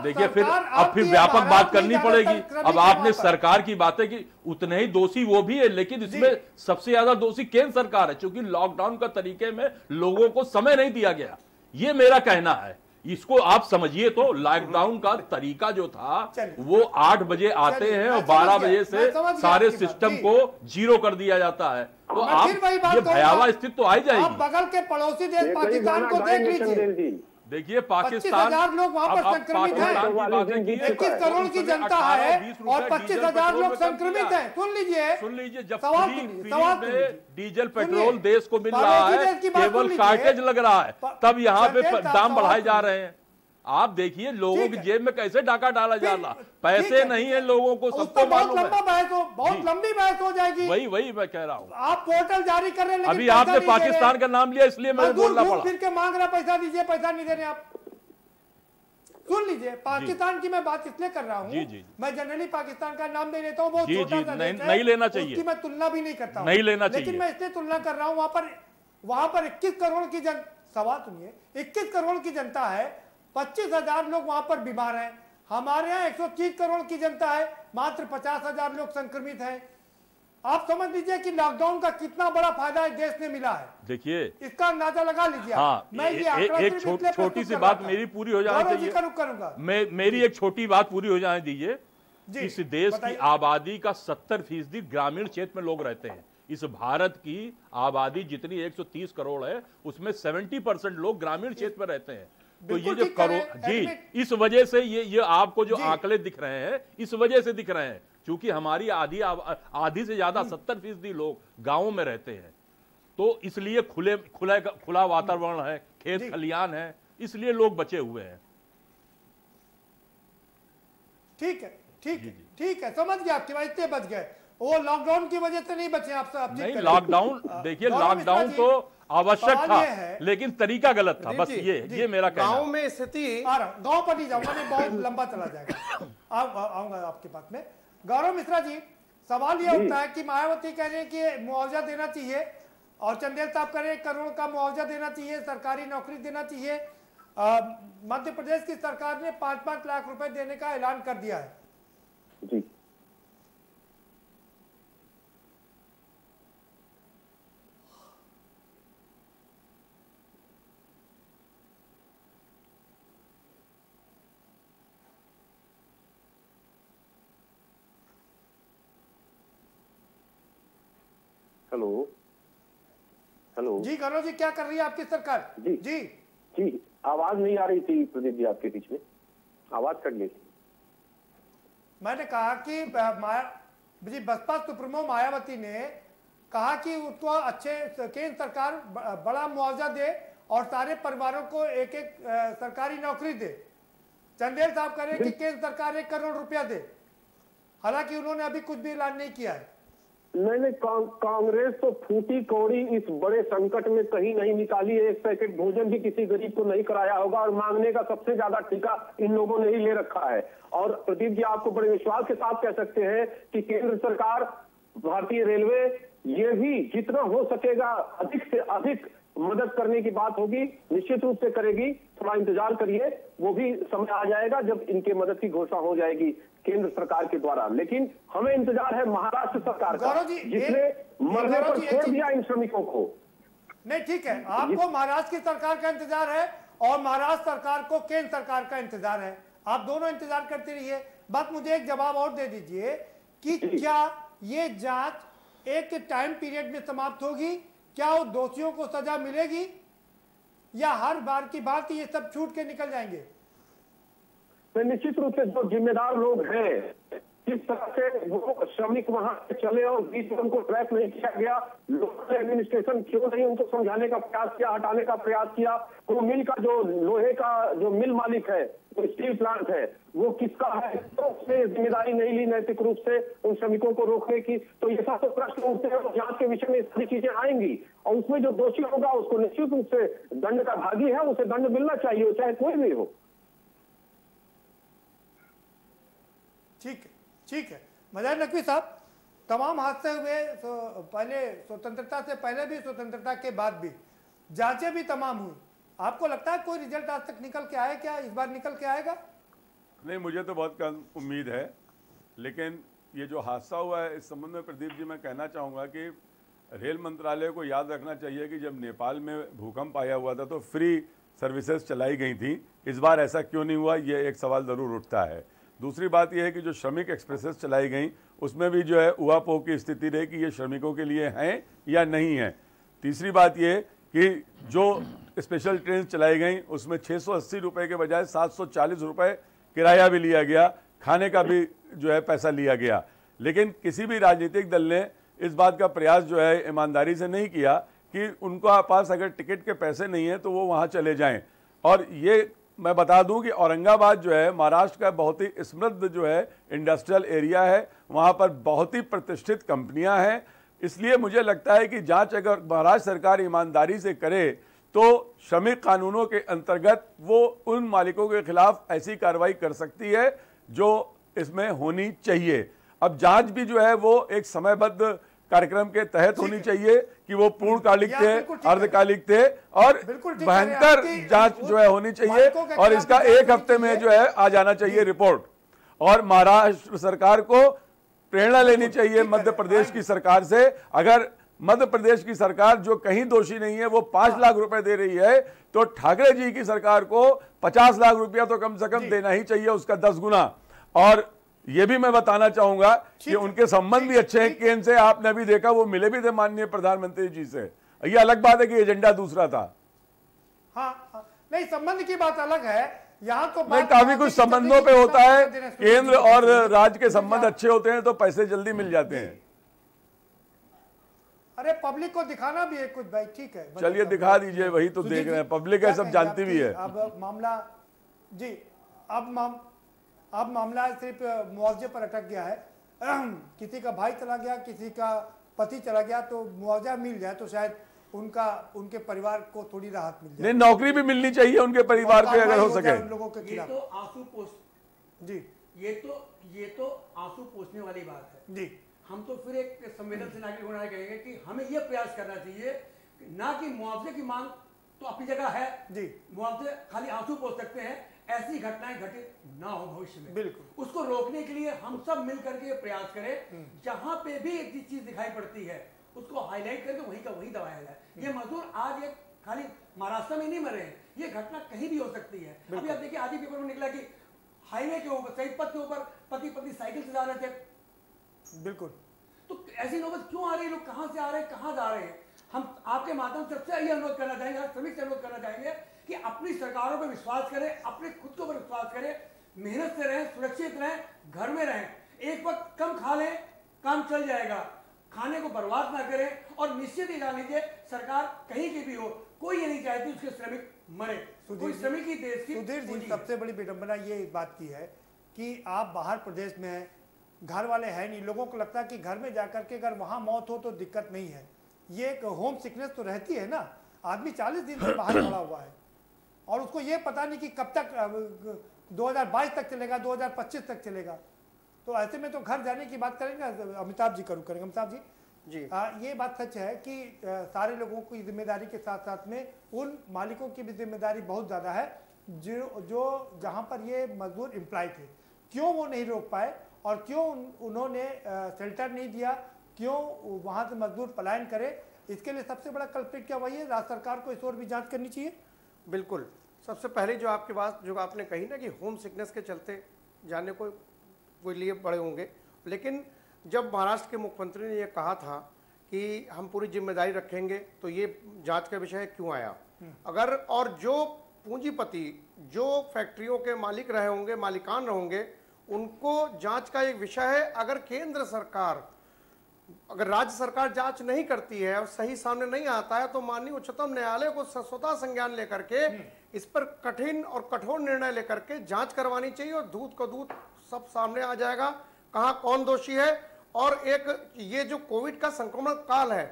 देखिए, फिर व्यापक बात करनी पड़ेगी। अब आपने सरकार की बातें की, उतने ही दोषी वो भी है, लेकिन इसमें सबसे ज्यादा दोषी केंद्र सरकार है, क्योंकि लॉकडाउन का तरीके में लोगों को समय नहीं दिया गया, ये मेरा कहना है। इसको आप समझिए तो लॉकडाउन का तरीका जो था वो 8 बजे आते हैं और 12 बजे से सारे सिस्टम को जीरो कर दिया जाता है, तो आप ये भयावह स्थिति तो आ जाएगी। आप बगल के पड़ोसी देश पाकिस्तान को देख लीजिए, देखिए पाकिस्तान, 25,000 लोग वहां पर संक्रमित हैं, 21 करोड़ की जनता है और 25,000 लोग संक्रमित हैं। सुन लीजिए, जब फ्री डीजल पेट्रोल देश को मिल रहा है, केवल शॉर्टेज लग रहा है, तब यहाँ पे दाम बढ़ाए जा रहे हैं। आप देखिए लोगों की जेब में कैसे डाका डाला जा रहा, पैसे नहीं है लोगों को, सबको मालूम है। बहुत लंबी बहस हो जाएगी। वही मैं कह रहा हूँ, आप पोर्टल जारी कर रहे हैं, अभी आपने पाकिस्तान का नाम लिया इसलिए मैं बोलना पड़ा। फिर के मांग रहा पैसा दीजिए, पैसा नहीं दे रहे आप। सुन लीजिए, पाकिस्तान की मैं बात इसलिए कर रहा हूँ, मैं जनरली पाकिस्तान का नाम नहीं लेता हूँ, बहुत छोटा सा देश है, नहीं लेना चाहिए, उसकी मैं तुलना भी नहीं करता हूँ, नहीं लेना चाहिए, लेकिन मैं इसलिए तुलना कर रहा हूँ, वहां पर 21 करोड़ की सवाल सुनिए, 21 करोड़ की जनता है, 25,000 लोग वहां पर बीमार हैं। हमारे यहाँ 130 करोड़ की जनता है, मात्र 50,000 लोग संक्रमित हैं। आप समझ लीजिए कि लॉकडाउन का कितना बड़ा फायदा इस देश ने मिला है। देखिए, इसका अंदाजा लगा लीजिए। हाँ, मैं ये एक छोटी सी बात मेरी पूरी हो जाने चाहिए, करूंगा मेरी एक छोटी बात पूरी हो जाने दीजिए। इस देश की आबादी का 70% ग्रामीण क्षेत्र में लोग रहते हैं। इस भारत की आबादी जितनी 130 करोड़ है, उसमें 70% लोग ग्रामीण क्षेत्र में रहते हैं। तो ये जो करोड़ इस वजह से ये आपको जो आंकड़े दिख रहे हैं, इस वजह से दिख रहे हैं, क्योंकि हमारी आधी से ज्यादा 70% लोग गांवों में रहते हैं। तो इसलिए खुला वातावरण है, खेत खलियान है, इसलिए लोग बचे हुए हैं। ठीक है, ठीक है, समझ गया आपकी बात, इतने बच गए। वो लॉकडाउन की वजह से नहीं बचे आप सब। नहीं, लॉकडाउन देखिए, लॉकडाउन तो आवश्यक था, लेकिन तरीका गलत था, बस ये मेरा कहना। गांव में स्थिति, गांव पर नहीं जाऊंगा, नहीं बहुत लंबा चला जाएगा, आऊंगा आपकी बात में। गौरव मिश्रा जी, सवाल ये उठता है कि मायावती कह रहे हैं कि मुआवजा देना चाहिए, और चंदेल साहब कह रहे हैं 1 करोड़ का मुआवजा देना चाहिए, सरकारी नौकरी देना चाहिए। मध्य प्रदेश की सरकार ने 5-5 लाख रुपए देने का ऐलान कर दिया है। जी, हेलो जी, गौरव जी, क्या कर रही है आपकी सरकार? जी, आवाज नहीं आ रही थी प्रदीप जी आपके बीच में, आवाज कट गई। मैंने कहा कि बसपा सुप्रीमो मायावती ने कहा कि उसको अच्छे केंद्र सरकार बड़ा मुआवजा दे और सारे परिवारों को एक सरकारी नौकरी दे। चंदेल साहब कह रहे कि केंद्र सरकार 1 करोड़ रुपया दे, हालांकि उन्होंने अभी कुछ भी ऐलान नहीं किया है। नहीं, कांग्रेस तो फूटी कौड़ी इस बड़े संकट में कहीं नहीं निकाली। 1 पैकेट भोजन भी किसी गरीब को नहीं कराया होगा, और मांगने का सबसे ज्यादा ठेका इन लोगों ने ही ले रखा है। और प्रदीप जी, आपको बड़े विश्वास के साथ कह सकते हैं कि केंद्र सरकार, भारतीय रेलवे, ये भी जितना हो सकेगा अधिक से अधिक मदद करने की बात होगी, निश्चित रूप से करेगी। थोड़ा इंतजार करिए, वो भी समय आ जाएगा जब इनके मदद की घोषणा हो जाएगी केंद्र सरकार के द्वारा। लेकिन हमें इंतजार है महाराष्ट्र सरकार का, जिसने मरने पर छोड़ दिया इन श्रमिकों को। नहीं, ठीक है, आपको महाराष्ट्र की सरकार का इंतजार है और महाराष्ट्र सरकार को केंद्र सरकार का इंतजार है। आप दोनों इंतजार करते रहिए। बस मुझे एक जवाब और दे दीजिए कि क्या ये जांच एक टाइम पीरियड में समाप्त होगी? क्या उन दोषियों को सजा मिलेगी, या हर बार की बात ये सब छूट के निकल जाएंगे? निश्चित रूप से जो जिम्मेदार लोग हैं, जिस तरह से वो श्रमिक वहां चले और बीच में उनको ट्रैक नहीं किया गया, लोकल एडमिनिस्ट्रेशन क्यों नहीं उनको समझाने का प्रयास किया, हटाने का प्रयास किया। वो मिल का जो लोहे का जो मिल मालिक है, जो स्टील प्लांट है, वो किसका है, तो उसने जिम्मेदारी नहीं ली नैतिक रूप से उन श्रमिकों को रोकने की। तो ये सब तो प्रश्न उठते हैं, जांच के विषय में सारी चीजें आएंगी, और उसमें जो दोषी होगा उसको निश्चित रूप से दंड का भागी है, उसे दंड मिलना चाहिए, चाहे कोई भी हो। ठीक है। मजाक नकवी साहब, तमाम हादसे हुए, पहले स्वतंत्रता से पहले भी, स्वतंत्रता के बाद भी, जांचें भी तमाम हुई। आपको लगता है कोई रिजल्ट आज तक निकल के आया? क्या इस बार निकल के आएगा? नहीं, मुझे तो बहुत कम उम्मीद है, लेकिन ये जो हादसा हुआ है इस संबंध में प्रदीप जी मैं कहना चाहूँगा कि रेल मंत्रालय को याद रखना चाहिए कि जब नेपाल में भूकंप आया हुआ था तो फ्री सर्विसेज चलाई गई थी। इस बार ऐसा क्यों नहीं हुआ, ये एक सवाल ज़रूर उठता है। दूसरी बात यह है कि जो श्रमिक एक्सप्रेसेस चलाई गई उसमें भी जो है उहापोह की स्थिति रही कि ये श्रमिकों के लिए हैं या नहीं है। तीसरी बात यह कि जो स्पेशल ट्रेन चलाई गई उसमें 680 रुपये के बजाय 740 रुपये किराया भी लिया गया, खाने का भी जो है पैसा लिया गया। लेकिन किसी भी राजनीतिक दल ने इस बात का प्रयास जो है ईमानदारी से नहीं किया कि उनका पास अगर टिकट के पैसे नहीं हैं तो वो वहाँ चले जाएं। और ये मैं बता दूं कि औरंगाबाद जो है महाराष्ट्र का बहुत ही समृद्ध जो है इंडस्ट्रियल एरिया है, वहाँ पर बहुत ही प्रतिष्ठित कंपनियां हैं। इसलिए मुझे लगता है कि जांच अगर महाराष्ट्र सरकार ईमानदारी से करे तो श्रमिक कानूनों के अंतर्गत वो उन मालिकों के खिलाफ ऐसी कार्रवाई कर सकती है जो इसमें होनी चाहिए। अब जांच भी जो है वो एक समयबद्ध कार्यक्रम के तहत होनी चाहिए कि वो पूर्णकालिक थे, अर्धकालिक थे, और भयंकर जांच जो है होनी चाहिए, और इसका 1 हफ्ते में जो है आ जाना चाहिए रिपोर्ट। और महाराष्ट्र सरकार को प्रेरणा लेनी चाहिए मध्य प्रदेश की सरकार से। अगर मध्य प्रदेश की सरकार जो कहीं दोषी नहीं है वो 5 लाख रुपए दे रही है, तो ठाकरे जी की सरकार को 50 लाख रुपया तो कम से कम देना ही चाहिए, उसका 10 गुना। और ये भी मैं बताना चाहूंगा कि उनके संबंध भी अच्छे हैं केंद्र से। आपने अभी देखा वो मिले भी थे माननीय प्रधानमंत्री जी से। ये अलग बात है कि एजेंडा दूसरा था। हाँ, नहीं, संबंध की बात अलग है। यहाँ तो नहीं, काफी कुछ संबंधों पे होता है। केंद्र और राज्य के संबंध अच्छे होते हैं तो पैसे जल्दी मिल जाते हैं। अरे पब्लिक को दिखाना भी है कुछ भाई, ठीक है, चलिए दिखा दीजिए, वही तो देख रहे हैं, पब्लिक है, सब जानती भी है। अब मामला जी, अब मामला सिर्फ मुआवजे पर अटक गया है। किसी का भाई चला गया, किसी का पति चला गया, तो मुआवजा मिल जाए तो शायद उनके परिवार को थोड़ी राहत मिल जाए। नहीं, नौकरी भी मिलनी चाहिए उनके परिवार को अगर हो सके। लोगों के खिलाफ ये तो आंसू पोष जी, ये तो आंसू पोषने वाली बात है जी। हम तो फिर एक संवेदनशील नागरिक होना कहेंगे कि हमें यह प्रयास करना चाहिए ना कि मुआवजे की मांग तो अपनी जगह है जी, मुआवजे खाली आंसू पोष सकते हैं, ऐसी घटनाएं घटित ना हो भविष्य में। बिल्कुल, उसको रोकने के लिए हम सब मिलकर के प्रयास करें। जहां पे भी एक चीज दिखाई पड़ती है उसको हाईलाइट करके वहीं का वहीं दबाया जाए। ये मजदूर आज एक खाली महाराष्ट्र में नहीं मरे हैं, ये घटना कहीं भी हो सकती है। अभी आप देखिए, आदि पेपर में निकला कि हाईवे के ऊपर, सही पथ के ऊपर पति पत्नी साइकिल से जा रहे थे। बिल्कुल, तो ऐसी नौबत क्यों आ रही है? लोग कहां से आ रहे हैं, कहां जा रहे हैं? हम आपके माध्यम से सबसे ये अनुरोध करना चाहेंगे, श्रमिक से अनुरोध करना चाहेंगे कि अपनी सरकारों पर विश्वास करें, अपने खुद के ऊपर विश्वास करें, मेहनत से रहें, सुरक्षित रहें, घर में रहें, एक वक्त कम खा लें, काम चल जाएगा, खाने को बर्बाद ना करें। और निश्चित ही जान लीजिए, सरकार कहीं की भी हो, कोई ये नहीं चाहती उसके श्रमिक मरे। कोई श्रमिक ही देश की सुधीर जी, सबसे बड़ी विडंबना ये इस बात की है कि आप बाहर प्रदेश में हैं, घर वाले हैं नहीं, लोगों को लगता है कि घर में जाकर के अगर वहां मौत हो तो दिक्कत नहीं है। ये एक होम सिकनेस तो रहती है ना। आदमी 40 दिन से बाहर पड़ा हुआ है और उसको ये पता नहीं कि कब तक 2022 तक चलेगा, 2025 तक चलेगा। तो ऐसे में तो घर जाने की बात करेंगे। अमिताभ जी करेंगे। अमिताभ जी जी, ये बात सच है कि सारे लोगों की जिम्मेदारी के साथ साथ में उन मालिकों की भी जिम्मेदारी बहुत ज़्यादा है जो जहाँ पर ये मजदूर एम्प्लॉय थे। क्यों वो नहीं रोक पाए और क्यों उन्होंने शेल्टर नहीं दिया, क्यों वहाँ से मजदूर पलायन करे? इसके लिए सबसे बड़ा कल्प्रिट क्या वही है, राज्य सरकार को इस ओर भी जांच करनी चाहिए। बिल्कुल, सबसे पहले जो आपकी बात जो आपने कही ना कि होम सिकनेस के चलते जाने को लिए बड़े होंगे, लेकिन जब महाराष्ट्र के मुख्यमंत्री ने यह कहा था कि हम पूरी जिम्मेदारी रखेंगे, तो ये जांच का विषय क्यों आया? अगर और जो पूंजीपति जो फैक्ट्रियों के मालिक रहे होंगे, मालिकान रहेंगे, उनको जांच का एक विषय है। अगर केंद्र सरकार, अगर राज्य सरकार जांच नहीं करती है और सही सामने नहीं आता है, तो माननीय उच्चतम न्यायालय को स्वतः संज्ञान लेकर के इस पर कठिन और कठोर निर्णय लेकर के जांच करवानी चाहिए और दूध का दूध सब सामने आ जाएगा, कहाँ कौन दोषी है। और एक ये जो कोविड का संक्रमण काल है,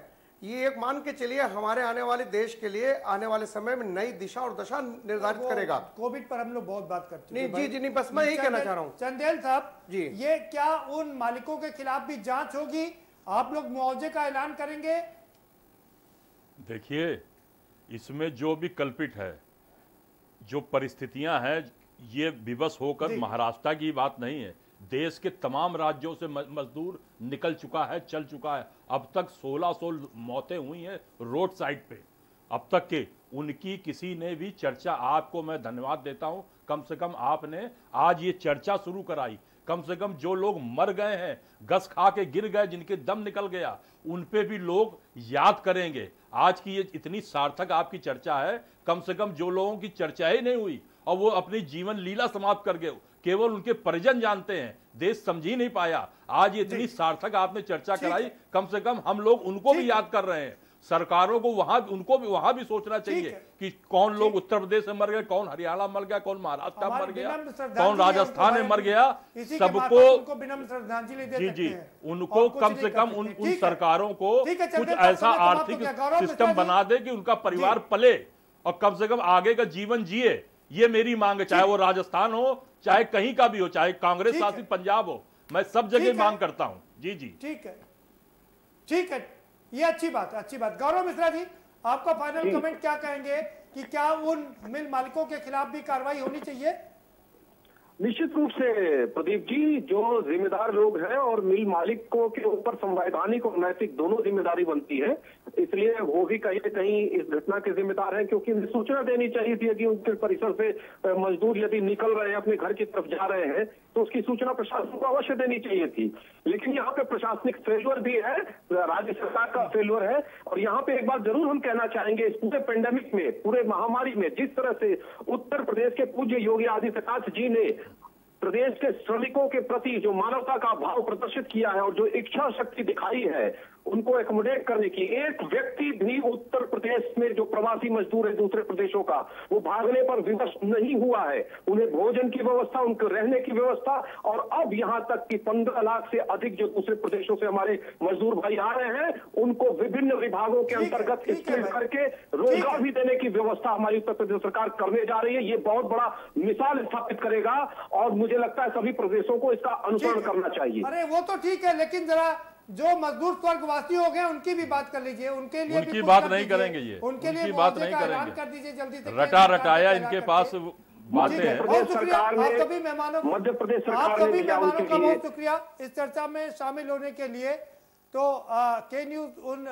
ये एक मान के चलिए हमारे आने वाले देश के लिए आने वाले समय में नई दिशा और दशा निर्धारित करेगा। कोविड पर हम लोग बहुत बात कर चुके हैं। नहीं जी, नहीं, बस मैं यही कहना चाह रहा हूँ। चंदेल साहब जी, ये क्या उन मालिकों के खिलाफ भी जांच होगी? आप लोग मुआवजे का ऐलान करेंगे? देखिए, इसमें जो भी कल्पित है, जो परिस्थितियां हैं, ये विवश होकर महाराष्ट्र की बात नहीं है। देश के तमाम राज्यों से मजदूर निकल चुका है, चल चुका है। अब तक 1600 मौतें हुई हैं रोड साइड पे अब तक के। उनकी किसी ने भी चर्चा, आपको मैं धन्यवाद देता हूं, कम से कम आपने आज ये चर्चा शुरू कराई। कम से कम जो लोग मर गए हैं, गस खा के गिर गए, जिनके दम निकल गया, उन पे भी लोग याद करेंगे। आज की ये इतनी सार्थक आपकी चर्चा है, कम से कम जो लोगों की चर्चा ही नहीं हुई और वो अपनी जीवन लीला समाप्त कर गए, केवल उनके परिजन जानते हैं, देश समझ ही नहीं पाया। आज ये इतनी सार्थक आपने चर्चा कराई, कम से कम हम लोग उनको भी याद कर रहे हैं। सरकारों को उनको भी वहां भी सोचना चाहिए कि कौन लोग उत्तर प्रदेश में मर गए, कौन हरियाणा मर गया, कौन महाराष्ट्र में मर गया, कौन राजस्थान में मर गया। सबको विनम्र श्रद्धांजलि दे जी सकते जी, हैं। उनको कम से कम उन सरकारों को कुछ ऐसा आर्थिक सिस्टम बना दे कि उनका परिवार पले और कम से कम आगे का जीवन जिए, ये मेरी मांग है। चाहे वो राजस्थान हो, चाहे कहीं का भी हो, चाहे कांग्रेस शासित पंजाब हो, मैं सब जगह मांग करता हूं। जी जी ठीक है, ठीक है, ये अच्छी बात है, अच्छी बात। गौरव मिश्रा जी, आपका फाइनल कमेंट क्या कहेंगे कि क्या उन मिल मालिकों के खिलाफ भी कार्रवाई होनी चाहिए? निश्चित रूप से प्रदीप जी, जो जिम्मेदार लोग हैं और मिल मालिकों के ऊपर संवैधानिक और नैतिक दोनों जिम्मेदारी बनती है, इसलिए वो भी कहीं न कहीं इस घटना के जिम्मेदार हैं, क्योंकि उन्हें सूचना देनी चाहिए थी कि उनके परिसर से मजदूर यदि निकल रहे हैं, अपने घर की तरफ जा रहे हैं, तो उसकी सूचना प्रशासन को अवश्य देनी चाहिए थी। लेकिन यहाँ पे प्रशासनिक फेल्यूर भी है, राज्य सरकार का फेल्यूर है। और यहाँ पे एक बात जरूर हम कहना चाहेंगे, इस पूरे पेंडेमिक में, पूरे महामारी में जिस तरह से उत्तर प्रदेश के पूज्य योगी आदित्यनाथ जी ने प्रदेश के श्रमिकों के प्रति जो मानवता का भाव प्रदर्शित किया है और जो इच्छा शक्ति दिखाई है उनको एकोमोडेट करने की, एक व्यक्ति भी उत्तर प्रदेश में जो प्रवासी मजदूर है दूसरे प्रदेशों का, वो भागने पर विवश नहीं हुआ है। उन्हें भोजन की व्यवस्था, उनके रहने की व्यवस्था, और अब यहां तक कि 15 लाख से अधिक जो दूसरे प्रदेशों से हमारे मजदूर भाई आ रहे हैं, उनको विभिन्न विभागों के अंतर्गत स्किल करके रोजगार भी देने की व्यवस्था हमारी उत्तर प्रदेश सरकार करने जा रही है। ये बहुत बड़ा मिसाल स्थापित करेगा और मुझे लगता है सभी प्रदेशों को इसका अनुसरण करना चाहिए। अरे वो तो ठीक है, लेकिन जरा जो मजदूर स्वर्गवासी हो गए उनकी भी बात कर लीजिए, उनके लिए उनकी बात नहीं करेंगे, ये उनके लिए बात नहीं करेंगे, कर दीजिए जल्दी से। रटा रटाया इनके पास बातें हैं। बहुत शुक्रिया आप सभी मेहमानों, मध्य प्रदेश सरकार आप सभी मेहमानों का बहुत शुक्रिया इस चर्चा में शामिल होने के लिए। तो के न्यूज उन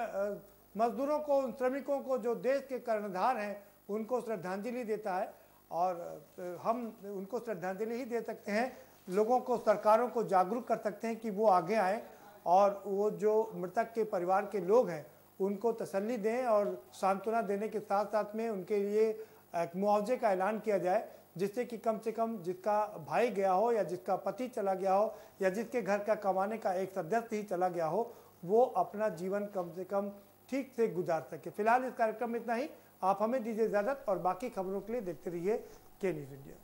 मजदूरों को, उन श्रमिकों को जो देश के कर्णधार हैं, उनको श्रद्धांजलि देता है, और हम उनको श्रद्धांजलि ही दे सकते हैं, लोगों को, सरकारों को जागरूक कर सकते हैं कि वो आगे आए और वो जो मृतक के परिवार के लोग हैं उनको तसल्ली दें और सांत्वना देने के साथ साथ में उनके लिए एक मुआवजे का ऐलान किया जाए, जिससे कि कम से कम जिसका भाई गया हो या जिसका पति चला गया हो या जिसके घर का कमाने का एक सदस्य ही चला गया हो, वो अपना जीवन कम से कम ठीक से गुजार सके। फिलहाल इस कार्यक्रम में इतना ही। आप हमें दीजिए इजाजत और बाकी खबरों के लिए देखते रहिए के न्यूज़ इंडिया।